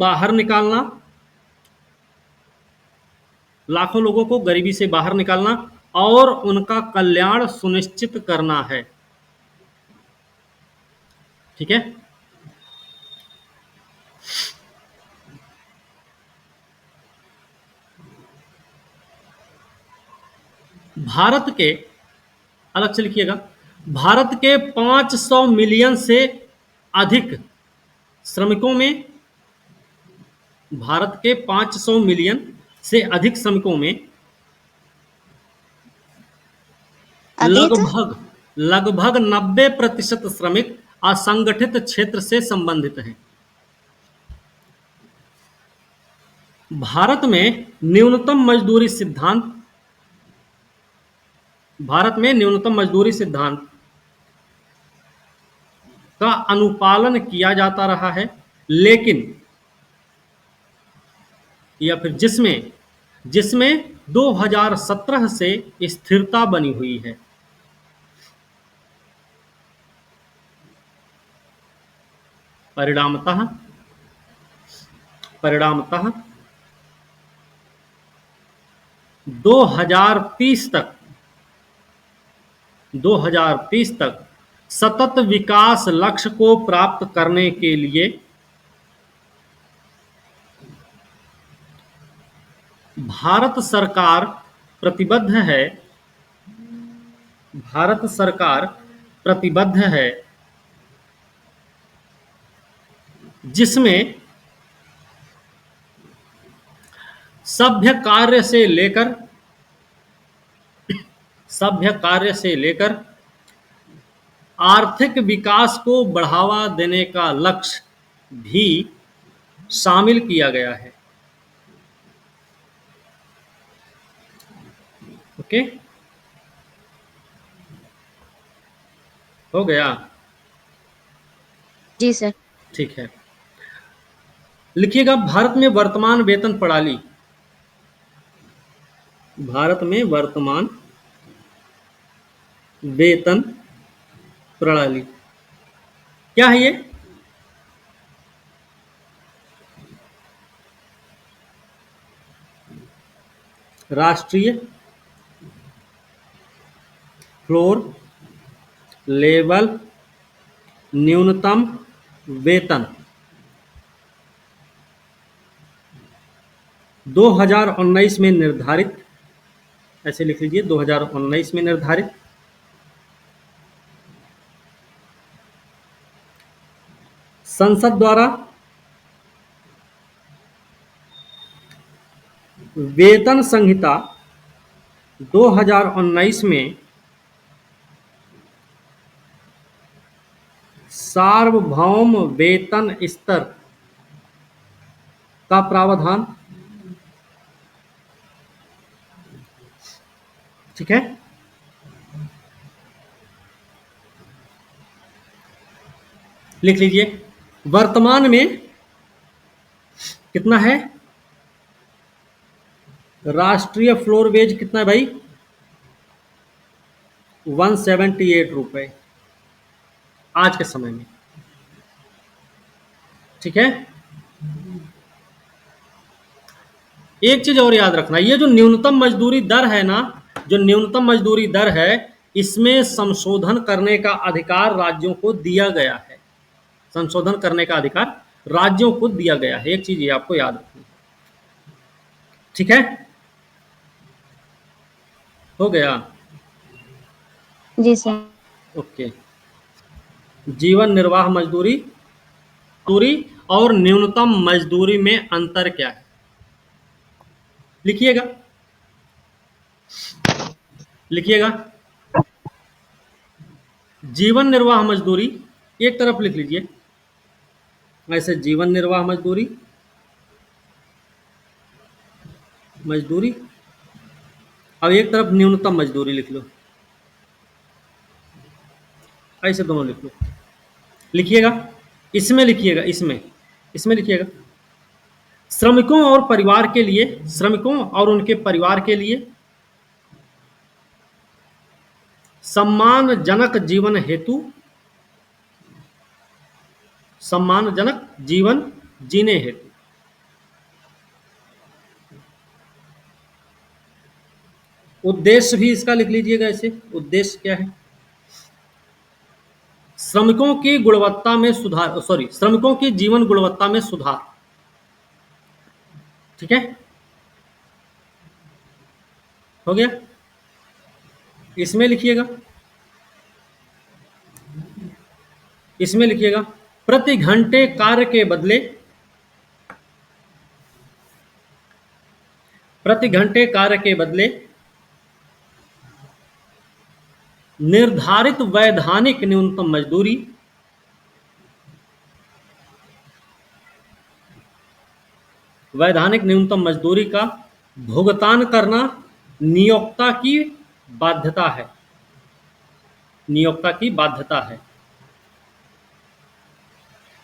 [SPEAKER 1] बाहर निकालना और उनका कल्याण सुनिश्चित करना है। ठीक है, भारत के, अलग से लिखिएगा, भारत के 500 मिलियन से अधिक श्रमिकों में लगभग 90% श्रमिक असंगठित क्षेत्र से संबंधित हैं। भारत में न्यूनतम मजदूरी सिद्धांत का अनुपालन किया जाता रहा है, लेकिन या फिर जिसमें जिसमें 2017 से स्थिरता बनी हुई है। परिणामतः 2030 तक सतत विकास लक्ष्य को प्राप्त करने के लिए भारत सरकार प्रतिबद्ध है, जिसमें सभ्य कार्य से लेकर आर्थिक विकास को बढ़ावा देने का लक्ष्य भी शामिल किया गया है। ओके, हो गया?
[SPEAKER 2] जी सर।
[SPEAKER 1] ठीक है, लिखिएगा भारत में वर्तमान वेतन प्रणाली। भारत में वर्तमान वेतन प्रणाली क्या है? ये राष्ट्रीय फ्लोर लेवल न्यूनतम वेतन 2019 में निर्धारित, ऐसे लिख लीजिए, 2019 में निर्धारित संसद द्वारा वेतन संहिता 2019 में सार्वभौम वेतन स्तर का प्रावधान। ठीक है, लिख लीजिए। वर्तमान में कितना है? राष्ट्रीय फ्लोर वेज कितना है भाई? 178 रुपए आज के समय में। ठीक है, एक चीज और याद रखना, ये जो न्यूनतम मजदूरी दर है ना, जो न्यूनतम मजदूरी दर है, इसमें संशोधन करने का अधिकार राज्यों को दिया गया है। संशोधन करने का अधिकार राज्यों को दिया गया है, एक चीज ये आपको याद रखनी। ठीक है, हो गया?
[SPEAKER 2] जी सर।
[SPEAKER 1] ओके, जीवन निर्वाह मजदूरी और न्यूनतम मजदूरी में अंतर क्या है? लिखिएगा, जीवन निर्वाह मजदूरी एक तरफ लिख लीजिए, ऐसे जीवन निर्वाह मजदूरी अब एक तरफ न्यूनतम मजदूरी लिख लो, ऐसे दोनों लिख लो। लिखिएगा, इसमें लिखिएगा श्रमिकों और उनके परिवार के लिए सम्मानजनक जीवन जीने हेतु उद्देश्य भी इसका लिख लीजिएगा। ऐसे उद्देश्य क्या है? श्रमिकों की जीवन गुणवत्ता में सुधार। ठीक है, हो गया? इसमें लिखिएगा प्रति घंटे कार्य के बदले निर्धारित वैधानिक न्यूनतम मजदूरी का भुगतान करना नियोक्ता की बाध्यता है।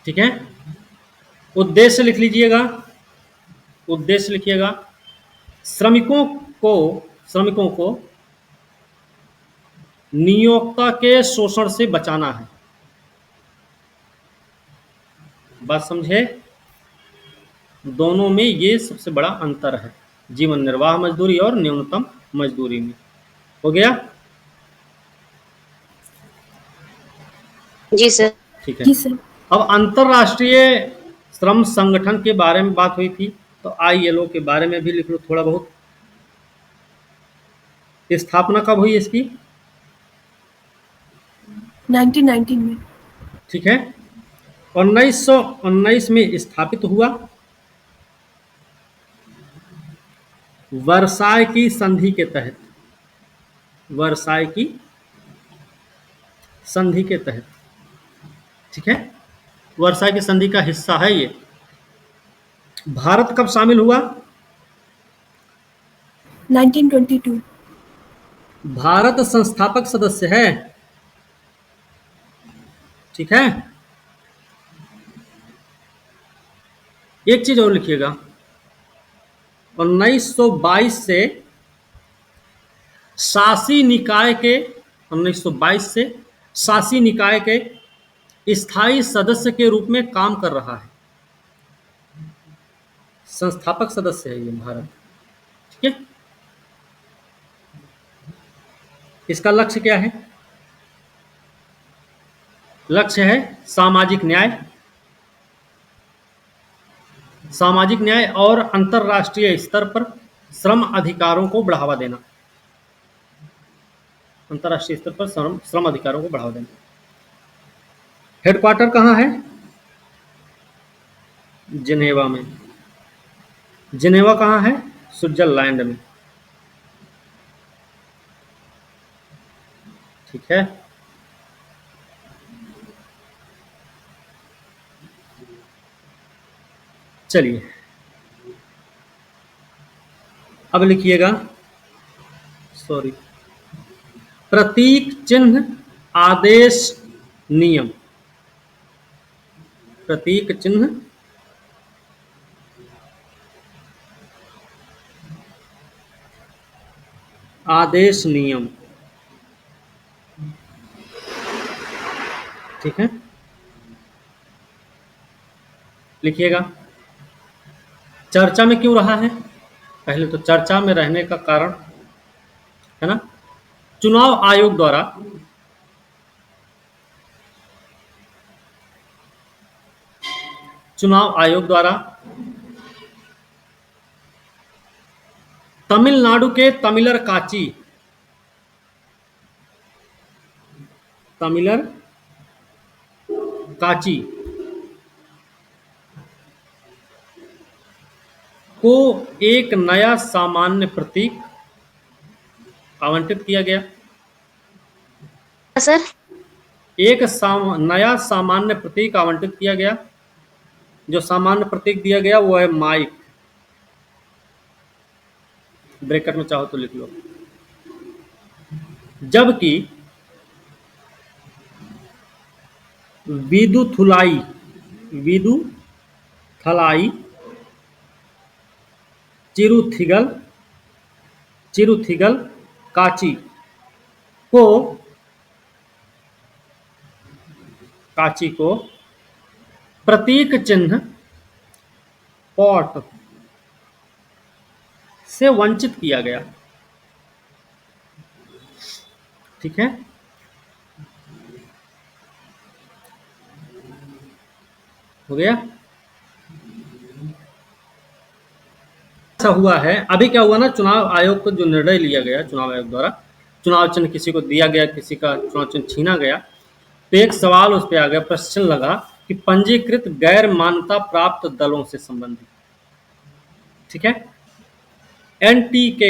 [SPEAKER 1] ठीक है। उद्देश्य लिख लीजिएगा, उद्देश्य लिखिएगा, श्रमिकों को नियोक्ता के शोषण से बचाना है। बात समझे? दोनों में ये सबसे बड़ा अंतर है, जीवन निर्वाह मजदूरी और न्यूनतम मजदूरी में। हो गया?
[SPEAKER 2] जी सर।
[SPEAKER 1] ठीक है। अब अंतरराष्ट्रीय श्रम संगठन के बारे में बात हुई थी, तो ILO के बारे में भी लिख लो थोड़ा बहुत। स्थापना कब हुई इसकी?
[SPEAKER 5] 1919 में।
[SPEAKER 1] ठीक है। 1919 में स्थापित हुआ। वर्साय की संधि के तहत, वर्साय की संधि के तहत, ठीक है, वर्साय की संधि का हिस्सा है ये। भारत कब शामिल हुआ?
[SPEAKER 5] 1922।
[SPEAKER 1] भारत संस्थापक सदस्य है, ठीक है। एक चीज और लिखिएगा, 1922 से शासी निकाय के 1922 से शासी निकाय के स्थायी सदस्य के रूप में काम कर रहा है। संस्थापक सदस्य है ये भारत, ठीक है। इसका लक्ष्य क्या है? लक्ष्य है सामाजिक न्याय, सामाजिक न्याय और अंतर्राष्ट्रीय स्तर पर श्रम अधिकारों को बढ़ावा देना, अंतर्राष्ट्रीय स्तर पर श्रम अधिकारों को बढ़ावा देना। हेडक्वार्टर कहाँ है? जिनेवा में। जिनेवा कहाँ है? स्विट्जरलैंड में, ठीक है। चलिए अब लिखिएगा, सॉरी, प्रतीक चिन्ह आदेश नियम, प्रतीक चिन्ह आदेश नियम, ठीक है। लिखिएगा। चर्चा में क्यों रहा है? पहले तो चर्चा में रहने का कारण है ना, चुनाव आयोग द्वारा तमिलनाडु के तमिलर काची को एक नया सामान्य प्रतीक आवंटित किया गया।
[SPEAKER 2] सर
[SPEAKER 1] एक नया सामान्य प्रतीक आवंटित किया गया। जो सामान्य प्रतीक दिया गया वो है माइक, ब्रैकेट में चाहो तो लिख लो। जबकि विदुथलाई चिरुथिगल काची को प्रतीक चिन्ह पॉट से वंचित किया गया, ठीक है। हो गया? ऐसा हुआ है, अभी क्या हुआ ना, चुनाव आयोग को जो निर्णय लिया गया, चुनाव आयोग द्वारा चुनाव चिन्ह किसी को दिया गया, किसी का चुनाव चिन्ह छीना गया, तो एक सवाल उस पर आ गया, प्रश्न लगा कि पंजीकृत गैर मान्यता प्राप्त दलों से संबंधित, ठीक है। NTK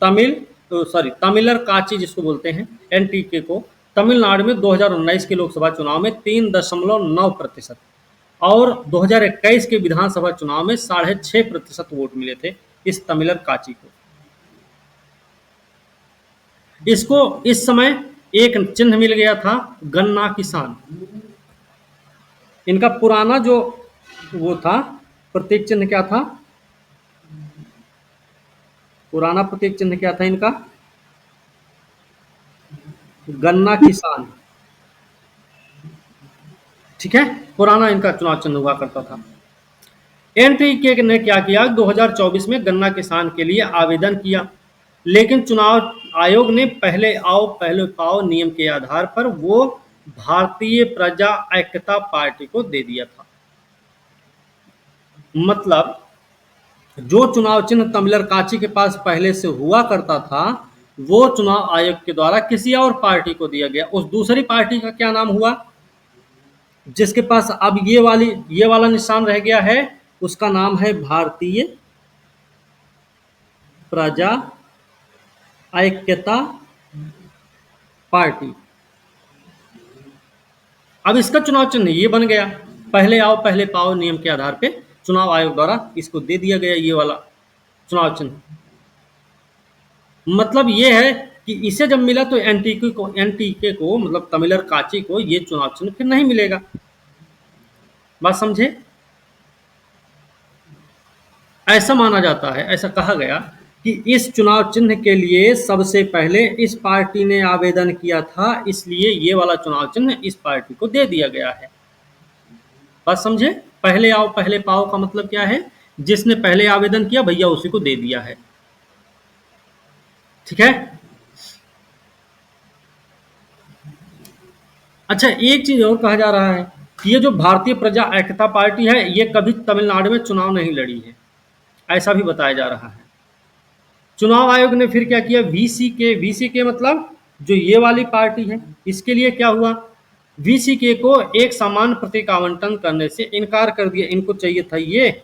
[SPEAKER 1] तमिलर काची जिसको बोलते हैं, NTK को तमिलनाडु में 2019 के लोकसभा चुनाव में 3.9% और 2021 के विधानसभा चुनाव में 6.5% वोट मिले थे इस तमिलर काची को। इसको इस समय एक चिन्ह मिल गया था, गन्ना किसान, इनका पुराना जो वो था प्रतीक चिन्ह क्या था? पुराना प्रतीक चिन्ह क्या था इनका? गन्ना किसान। ठीक है, पुराना इनका चुनाव चिन्ह हुआ करता था। एनटीके ने क्या किया, 2024 में गन्ना किसान के लिए आवेदन किया, लेकिन चुनाव आयोग ने पहले आओ पहले पाओ नियम के आधार पर वो भारतीय प्रजा ऐक्यता पार्टी को दे दिया था। मतलब जो चुनाव चिन्ह तमिलर काची के पास पहले से हुआ करता था, वो चुनाव आयोग के द्वारा किसी और पार्टी को दिया गया। उस दूसरी पार्टी का क्या नाम हुआ, जिसके पास अब ये वाला निशान रह गया है, उसका नाम है भारतीय प्रजा ऐक्यता पार्टी। अब इसका चुनाव चिन्ह ये बन गया, पहले आओ पहले पाओ नियम के आधार पे चुनाव आयोग द्वारा इसको दे दिया गया ये वाला चुनाव चिन्ह। मतलब ये है कि इसे जब मिला तो एनटीके को मतलब तमिलर काची को ये चुनाव चिन्ह फिर नहीं मिलेगा। बात समझे? ऐसा माना जाता है, ऐसा कहा गया कि इस चुनाव चिन्ह के लिए सबसे पहले इस पार्टी ने आवेदन किया था, इसलिए ये वाला चुनाव चिन्ह इस पार्टी को दे दिया गया है। बात समझे? पहले आओ पहले पाओ का मतलब क्या है, जिसने पहले आवेदन किया भैया उसी को दे दिया है। ठीक है। अच्छा, एक चीज और कहा जा रहा है कि ये जो भारतीय प्रजा ऐक्यता पार्टी है, ये कभी तमिलनाडु में चुनाव नहीं लड़ी है, ऐसा भी बताया जा रहा है। चुनाव आयोग ने फिर क्या किया, वीसीके मतलब जो ये वाली पार्टी है, इसके लिए क्या हुआ, वीसीके को एक समान प्रतीक आवंटन करने से इनकार कर दिया। इनको चाहिए था ये,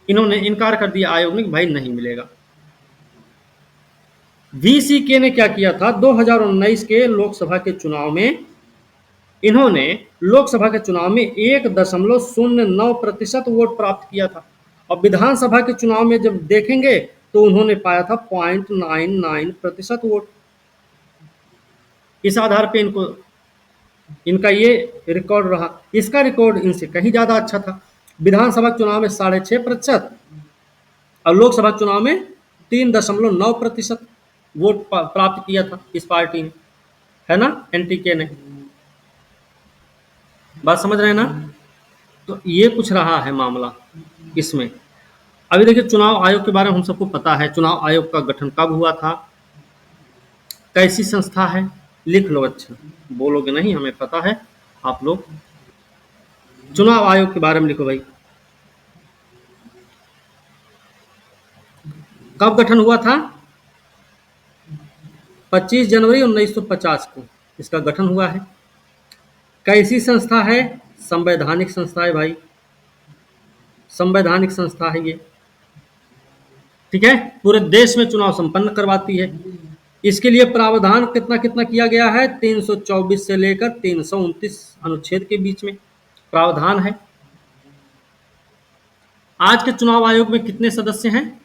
[SPEAKER 1] इन्होंने इनकार कर दिया आयोग ने कि भाई नहीं मिलेगा। वीसीके ने क्या किया था, 2019 के लोकसभा के चुनाव में इन्होंने लोकसभा के चुनाव में 1.09% वोट प्राप्त किया था, और विधानसभा के चुनाव में जब देखेंगे तो उन्होंने पाया था 0.99% वोट। इस आधार पे इनका ये रिकॉर्ड रहा। इसका रिकॉर्ड इनसे कहीं ज्यादा अच्छा था। विधानसभा चुनाव में 6.5% और लोकसभा चुनाव में 3.9% वोट प्राप्त किया था इस पार्टी ने, है ना, एनटीके ने। बात समझ रहे हैं ना? तो ये कुछ रहा है मामला इसमें। अभी देखिए, चुनाव आयोग के बारे में हम सबको पता है, चुनाव आयोग का गठन कब हुआ था, कैसी संस्था है, लिख लो। अच्छा, बोलोगे नहीं, हमें पता है आप लोग। चुनाव आयोग के बारे में लिखो भाई, कब गठन हुआ था, 25 जनवरी 1950 को इसका गठन हुआ है। कैसी संस्था है, संवैधानिक संस्था है भाई, संवैधानिक संस्था है ये। ठीक है, पूरे देश में चुनाव संपन्न करवाती है। इसके लिए प्रावधान कितना कितना किया गया है, 324 से लेकर 329 अनुच्छेद के बीच में प्रावधान है। आज के चुनाव आयोग में कितने सदस्य हैं,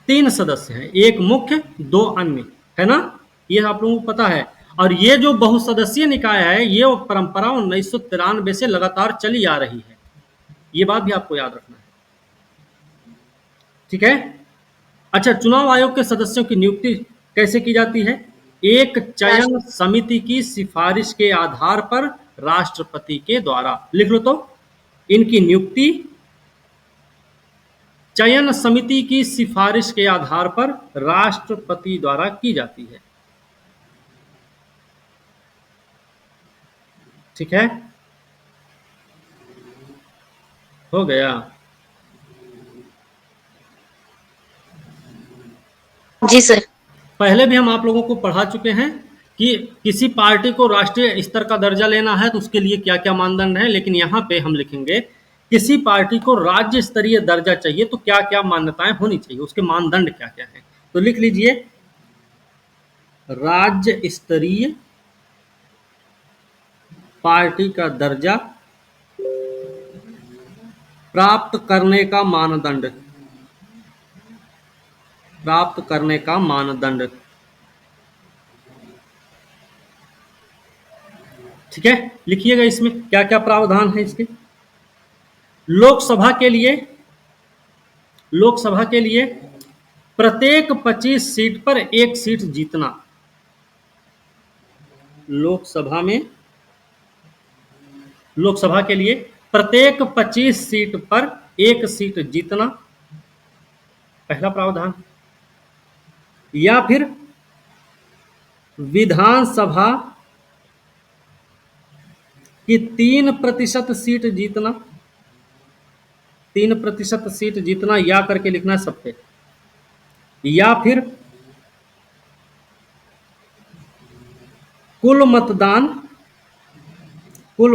[SPEAKER 1] 3 सदस्य हैं, एक मुख्य 2 अन्य, है ना, ये आप लोगों को पता है। और ये जो बहुसदस्यीय निकाय है, ये परंपरा 1993 से लगातार चली आ रही है, ये बात भी आपको याद रखना है। ठीक है। अच्छा, चुनाव आयोग के सदस्यों की नियुक्ति कैसे की जाती है, एक चयन समिति की सिफारिश के आधार पर राष्ट्रपति के द्वारा। लिख लो तो, इनकी नियुक्ति चयन समिति की सिफारिश के आधार पर राष्ट्रपति द्वारा की जाती है। ठीक है, हो गया।
[SPEAKER 2] जी सर।
[SPEAKER 1] पहले भी हम आप लोगों को पढ़ा चुके हैं कि किसी पार्टी को राष्ट्रीय स्तर का दर्जा लेना है तो उसके लिए क्या क्या मानदंड है, लेकिन यहाँ पे हम लिखेंगे किसी पार्टी को राज्य स्तरीय दर्जा चाहिए तो क्या क्या मान्यताएं होनी चाहिए, उसके मानदंड क्या क्या है। तो लिख लीजिए, राज्य स्तरीय पार्टी का दर्जा प्राप्त करने का मानदंड, प्राप्त करने का मानदंड। ठीक है, लिखिएगा इसमें क्या क्या प्रावधान है इसके। लोकसभा के लिए प्रत्येक 25 सीट पर एक सीट जीतना। लोकसभा के लिए प्रत्येक 25 सीट पर एक सीट जीतना, पहला प्रावधान। या फिर विधानसभा की 3% सीट जीतना, 3% सीट जीतना, या करके लिखना है सब पे। या फिर कुल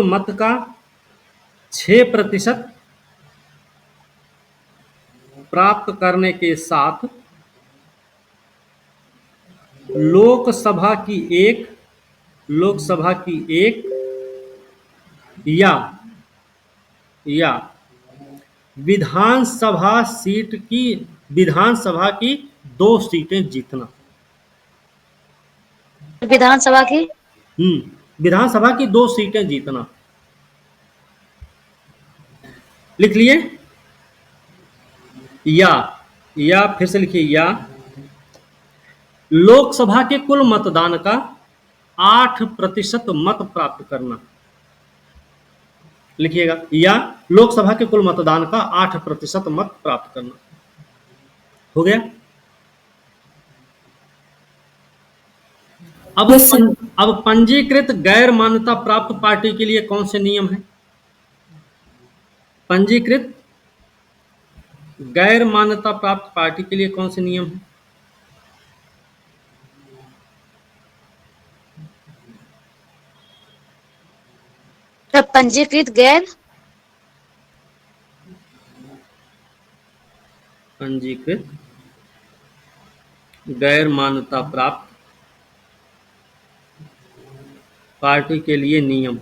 [SPEAKER 1] मत का 6% प्राप्त करने के साथ लोकसभा की एक या विधानसभा की 2 सीटें जीतना।
[SPEAKER 2] विधानसभा की
[SPEAKER 1] विधानसभा की 2 सीटें जीतना, लिख लिए। या फिर से लिखिए, या लोकसभा के कुल मतदान का 8% मत प्राप्त करना, लिखिएगा, या लोकसभा के कुल मतदान का 8% मत प्राप्त करना। हो गया। अब पंजीकृत गैर मान्यता प्राप्त पार्टी के लिए कौन से नियम हैं? पंजीकृत गैर मान्यता प्राप्त पार्टी के लिए कौन से नियम हैं?
[SPEAKER 2] पंजीकृत
[SPEAKER 1] गैर मान्यता प्राप्त पार्टी के लिए नियम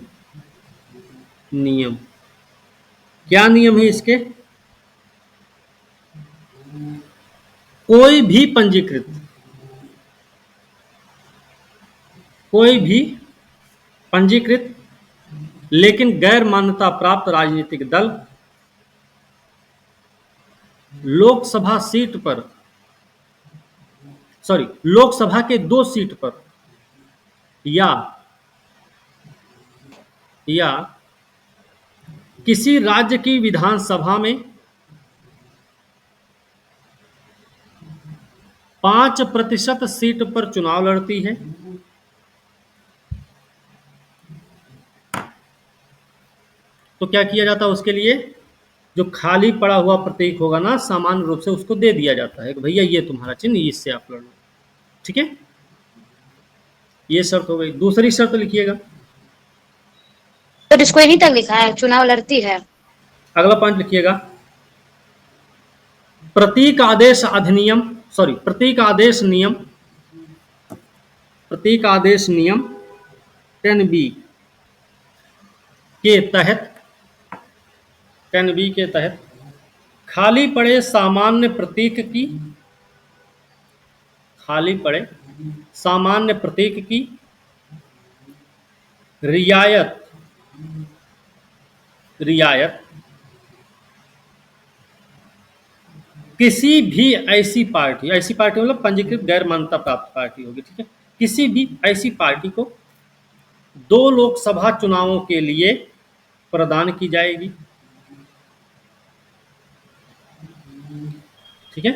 [SPEAKER 1] क्या नियम है इसके? कोई भी पंजीकृत लेकिन गैर मान्यता प्राप्त राजनीतिक दल लोकसभा के 2 सीट पर या किसी राज्य की विधानसभा में 5% सीट पर चुनाव लड़ती है, तो क्या किया जाता है? उसके लिए जो खाली पड़ा हुआ प्रतीक होगा ना, सामान्य रूप से उसको दे दिया जाता है कि भैया ये तुम्हारा चिन्ह, इससे आप लड़ो। ठीक है, ये शर्त हो गई। दूसरी शर्त लिखिएगा।
[SPEAKER 2] तो इसको यहीं तक लिखा है, चुनाव लड़ती है।
[SPEAKER 1] अगला पॉइंट लिखिएगा। प्रतीक आदेश नियम 10B के तहत खाली पड़े सामान्य प्रतीक की रियायत किसी भी ऐसी पार्टी मतलब पंजीकृत गैर मान्यता प्राप्त पार्टी होगी, ठीक है, किसी भी ऐसी पार्टी को 2 लोकसभा चुनावों के लिए प्रदान की जाएगी। ठीक है,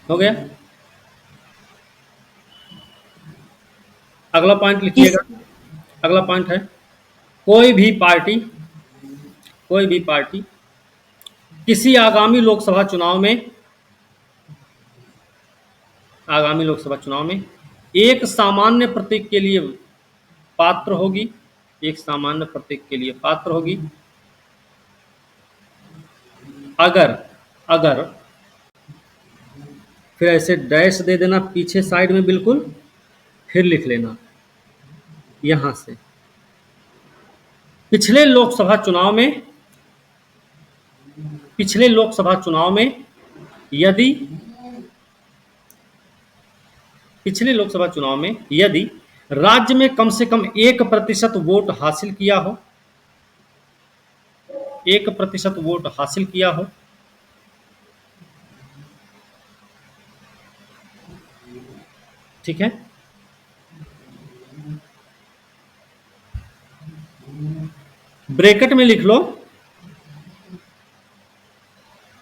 [SPEAKER 1] हो गया। अगला पॉइंट लिखिएगा। अगला पॉइंट है, कोई भी पार्टी किसी आगामी लोकसभा चुनाव में एक सामान्य प्रतीक के लिए पात्र होगी, अगर फिर ऐसे डैश दे देना पीछे साइड में, बिल्कुल, फिर लिख लेना यहां से, पिछले लोकसभा चुनाव में यदि पिछले लोकसभा चुनाव में यदि राज्य में कम से कम 1% वोट हासिल किया हो, 1% वोट हासिल किया हो, ठीक है, ब्रैकेट में लिख लो,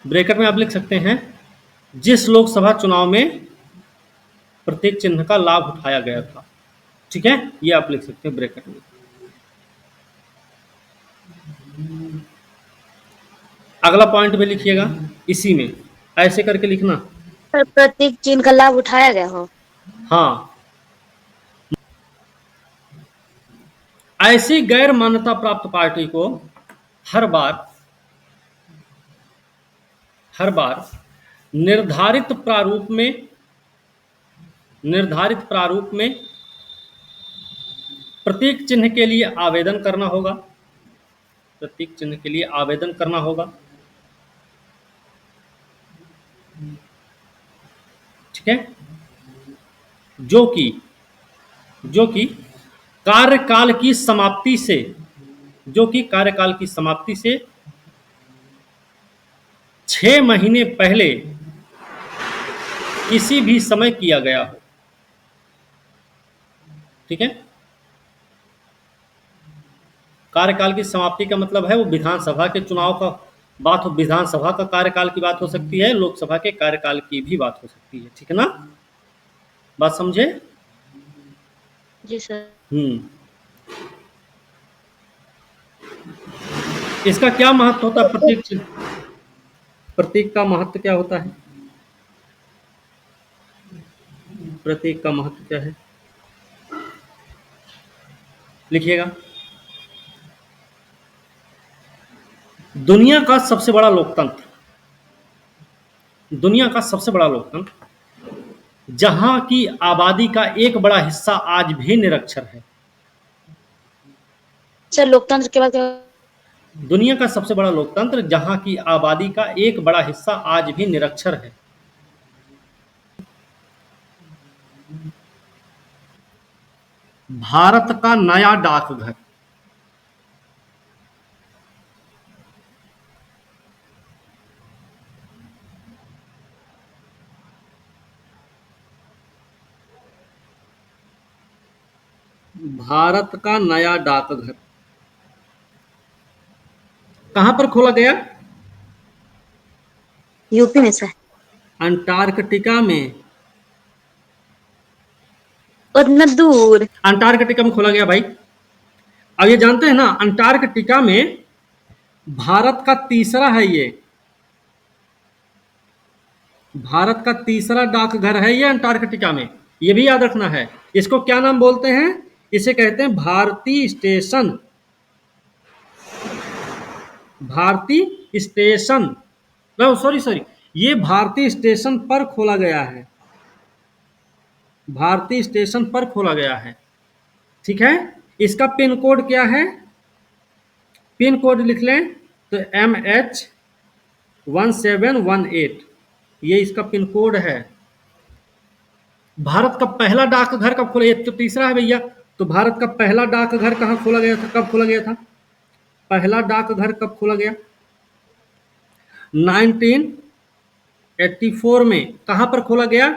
[SPEAKER 1] ब्रैकेट में आप लिख सकते हैं जिस लोकसभा चुनाव में प्रत्येक चिन्ह का लाभ उठाया गया था, ठीक है, ये आप लिख सकते हैं ब्रैकेट में। अगला पॉइंट में लिखिएगा, इसी में ऐसे करके लिखना।
[SPEAKER 2] प्रत्येक चिन्ह का लाभ उठाया गया हो।
[SPEAKER 1] हाँ, ऐसी गैर मान्यता प्राप्त पार्टी को हर बार निर्धारित प्रारूप में प्रत्येक चिन्ह के लिए आवेदन करना होगा, प्रत्येक चिन्ह के लिए आवेदन करना होगा, ठीक है, जो कि कार्यकाल की समाप्ति से 6 महीने पहले किसी भी समय किया गया हो, ठीक है। कार्यकाल की समाप्ति का मतलब है वो विधानसभा के चुनाव का बात हो, विधानसभा का कार्यकाल की बात हो सकती है, लोकसभा के कार्यकाल की भी बात हो सकती है, ठीक है ना, बात समझे?
[SPEAKER 2] जी सर।
[SPEAKER 1] इसका क्या महत्व होता है? प्रतीक का महत्व क्या होता है? प्रतीक का महत्व क्या है, लिखिएगा। दुनिया का सबसे बड़ा लोकतंत्र जहां की आबादी का एक बड़ा हिस्सा आज भी निरक्षर है।
[SPEAKER 2] सर लोकतंत्र के बाद क्या?
[SPEAKER 1] दुनिया का सबसे बड़ा लोकतंत्र जहां की आबादी का एक बड़ा हिस्सा आज भी निरक्षर है। भारत का नया डाकघर। भारत का नया डाकघर कहां पर खोला गया?
[SPEAKER 2] यूपी में सर।
[SPEAKER 1] अंटार्कटिका में।
[SPEAKER 2] उतना दूर?
[SPEAKER 1] अंटार्कटिका में खोला गया भाई। अब ये जानते हैं ना, अंटार्कटिका में भारत का तीसरा है, ये भारत का तीसरा डाकघर है ये अंटार्कटिका में, ये भी याद रखना है। इसको क्या नाम बोलते हैं? इसे कहते हैं Bharati station. Bharati station, sorry, ये भारतीय स्टेशन पर खोला गया है, भारतीय स्टेशन पर खोला गया है, ठीक है। इसका पिन कोड क्या है? पिन कोड लिख लें तो MH1718, ये इसका पिन कोड है। भारत का पहला डाकघर कब खोला? ये तो तीसरा है भैया, तो भारत का पहला डाकघर कहाँ खोला गया था, कब खोला गया था? पहला डाकघर कब खोला गया? 1984 में। कहां पर खोला गया?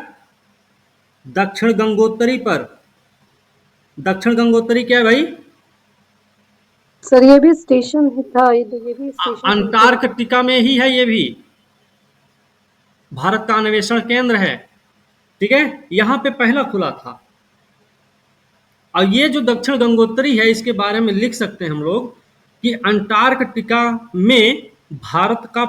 [SPEAKER 1] दक्षिण गंगोत्री पर। दक्षिण गंगोत्री क्या है भाई?
[SPEAKER 6] सर ये भी स्टेशन था, ये भी स्टेशन
[SPEAKER 1] अंटार्कटिका में ही है, ये भी भारत का अन्वेषण केंद्र है, ठीक है, यहां पे पहला खुला था। और ये जो दक्षिण गंगोत्री है, इसके बारे में लिख सकते हैं हम लोग कि अंटार्कटिका में भारत का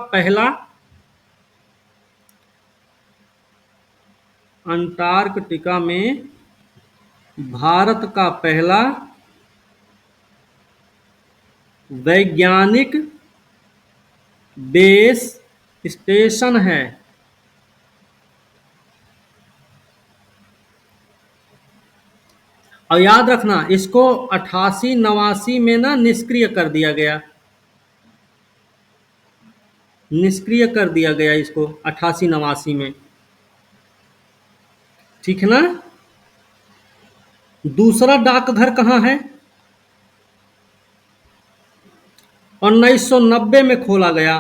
[SPEAKER 1] पहला वैज्ञानिक बेस स्टेशन है। और याद रखना, इसको 88-89 में ना निष्क्रिय कर दिया गया, इसको 88-89 में, ठीक है ना। दूसरा डाकघर कहाँ है? 1990 में खोला गया।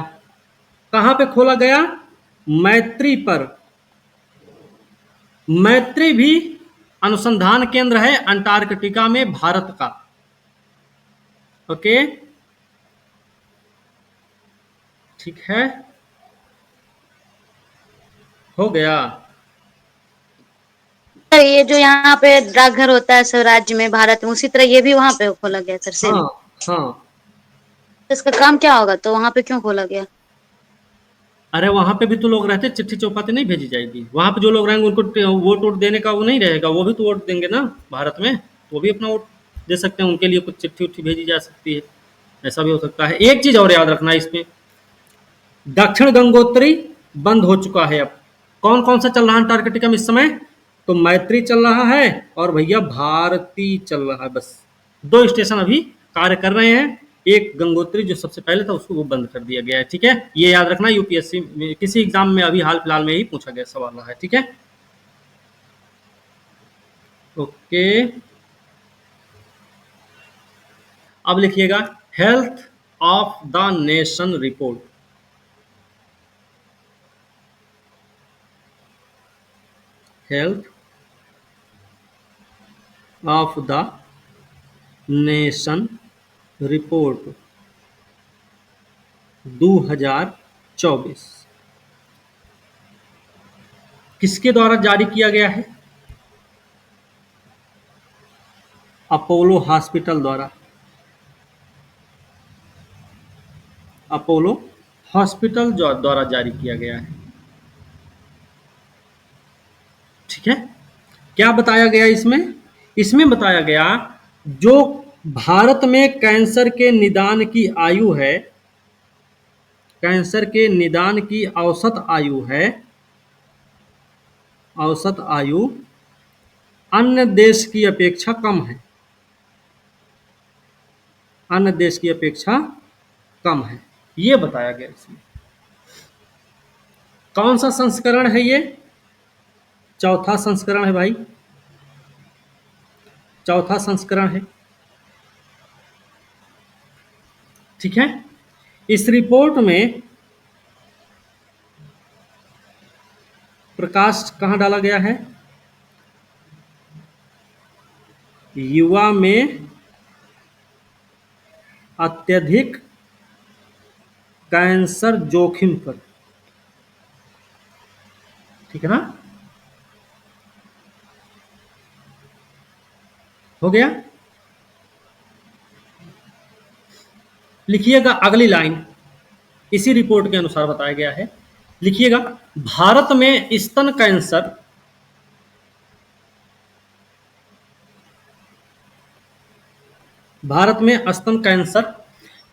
[SPEAKER 1] कहाँ पे खोला गया? मैत्री पर। मैत्री भी अनुसंधान केंद्र है अंटार्कटिका में, भारत का। ओके, ठीक है, हो गया।
[SPEAKER 2] सर ये जो यहाँ पे डाकघर होता है सर राज्य में, भारत में, उसी तरह ये भी वहां पे खोला गया सर सेम।
[SPEAKER 1] हाँ हाँ।
[SPEAKER 2] इसका काम क्या होगा, तो वहां पे क्यों खोला गया?
[SPEAKER 1] अरे वहां पे भी तो लोग रहते, चिट्ठी चौपाती नहीं भेजी जाएगी? वहां पे जो लोग रहेंगे उनको वोट वोट देने का वो नहीं रहेगा, वो भी तो वोट देंगे ना भारत में, वो भी अपना वोट दे सकते हैं, उनके लिए कुछ चिट्ठी उट्ठी भेजी जा सकती है, ऐसा भी हो सकता है। एक चीज और याद रखना है इसमें, दक्षिण गंगोत्री बंद हो चुका है अब। कौन कौन सा चल रहा है अंटार्कटिका में इस समय? तो मैत्री चल रहा है और भैया भारती चल रहा है, बस दो स्टेशन अभी कार्य कर रहे हैं। एक गंगोत्री जो सबसे पहले था उसको वो बंद कर दिया गया है, ठीक है, ये याद रखना, यूपीएससी में किसी एग्जाम में अभी हाल फिलहाल में ही पूछा गया सवाल रहा है, ठीक है। ओके, अब लिखिएगा health of the nation report. Health of the nation report 2024 किसके द्वारा जारी किया गया है? अपोलो हॉस्पिटल द्वारा। अपोलो हॉस्पिटल द्वारा जारी किया गया है, ठीक है। क्या बताया गया इसमें? इसमें बताया गया जो भारत में कैंसर के निदान की आयु है, कैंसर के निदान की औसत आयु है, औसत आयु अन्य देश की अपेक्षा कम है, अन्य देश की अपेक्षा कम है, ये बताया गया इसमें। कौन सा संस्करण है ये? चौथा संस्करण है भाई, चौथा संस्करण है, ठीक है। इस रिपोर्ट में प्रकाश कहां डाला गया है? युवा में अत्यधिक कैंसर जोखिम पर, ठीक है ना, हो गया। लिखिएगा अगली लाइन, इसी रिपोर्ट के अनुसार बताया गया है, लिखिएगा भारत में स्तन कैंसर भारत में स्तन कैंसर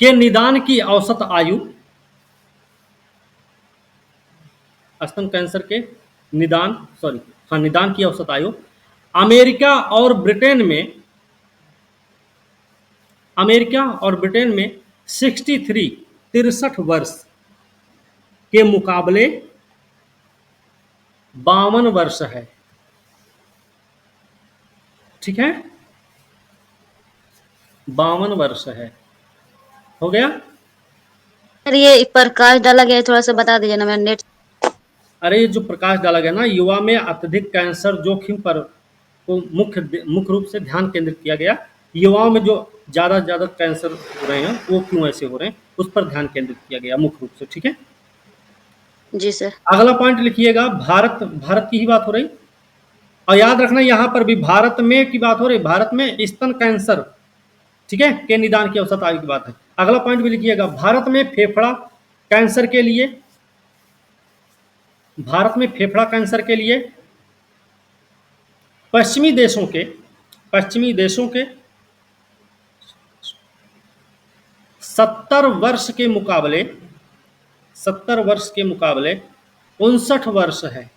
[SPEAKER 1] के निदान की औसत आयु, स्तन कैंसर के निदान निदान की औसत आयु अमेरिका और ब्रिटेन में, अमेरिका और ब्रिटेन में 63 वर्ष के मुकाबले 52 वर्ष है, ठीक है, 52 वर्ष है, हो गया।
[SPEAKER 2] सर ये प्रकाश डाला गया है, थोड़ा सा बता दीजिए ना, मेरा नेट।
[SPEAKER 1] अरे ये जो प्रकाश डाला गया ना, युवा में अत्यधिक कैंसर जोखिम पर को मुख्य रूप से ध्यान केंद्रित किया गया। युवाओं में जो ज्यादा से ज्यादा कैंसर हो रहे हैं वो क्यों ऐसे हो रहे हैं, उस पर ध्यान केंद्रित किया गया मुख्य रूप से, ठीक है।
[SPEAKER 2] जी सर।
[SPEAKER 1] अगला पॉइंट लिखिएगा, भारत, भारत की ही बात हो रही, और याद रखना यहां पर भी भारत में की बात हो रही, भारत में स्तन कैंसर, ठीक है, के निदान की औसत आयु की बात है। अगला पॉइंट भी लिखिएगा, भारत में फेफड़ा कैंसर के लिए, भारत में फेफड़ा कैंसर के लिए पश्चिमी देशों के 70 वर्ष के मुकाबले 59 वर्ष है।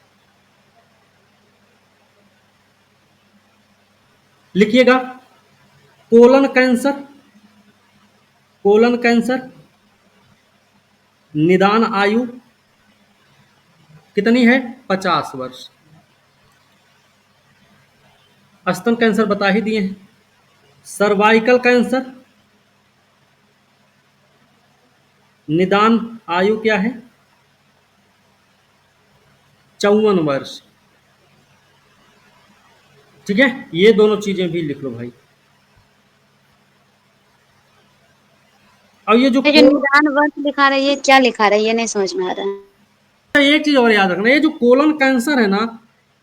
[SPEAKER 1] लिखिएगा कोलन कैंसर निदान आयु कितनी है? 50 वर्ष। स्तन कैंसर बता ही दिए हैं। सर्वाइकल कैंसर, निदान आयु क्या है? 54 वर्ष। ठीक है, ये दोनों चीजें भी लिख लो भाई। अब ये जो
[SPEAKER 2] ये जो निदान वर्ष लिखा रहा है ये क्या लिखा रहा है, ये नहीं समझ में आ रहा है।
[SPEAKER 1] एक चीज और याद रखना, ये जो कोलन कैंसर है ना,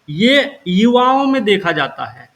[SPEAKER 1] ये युवाओं में देखा जाता है।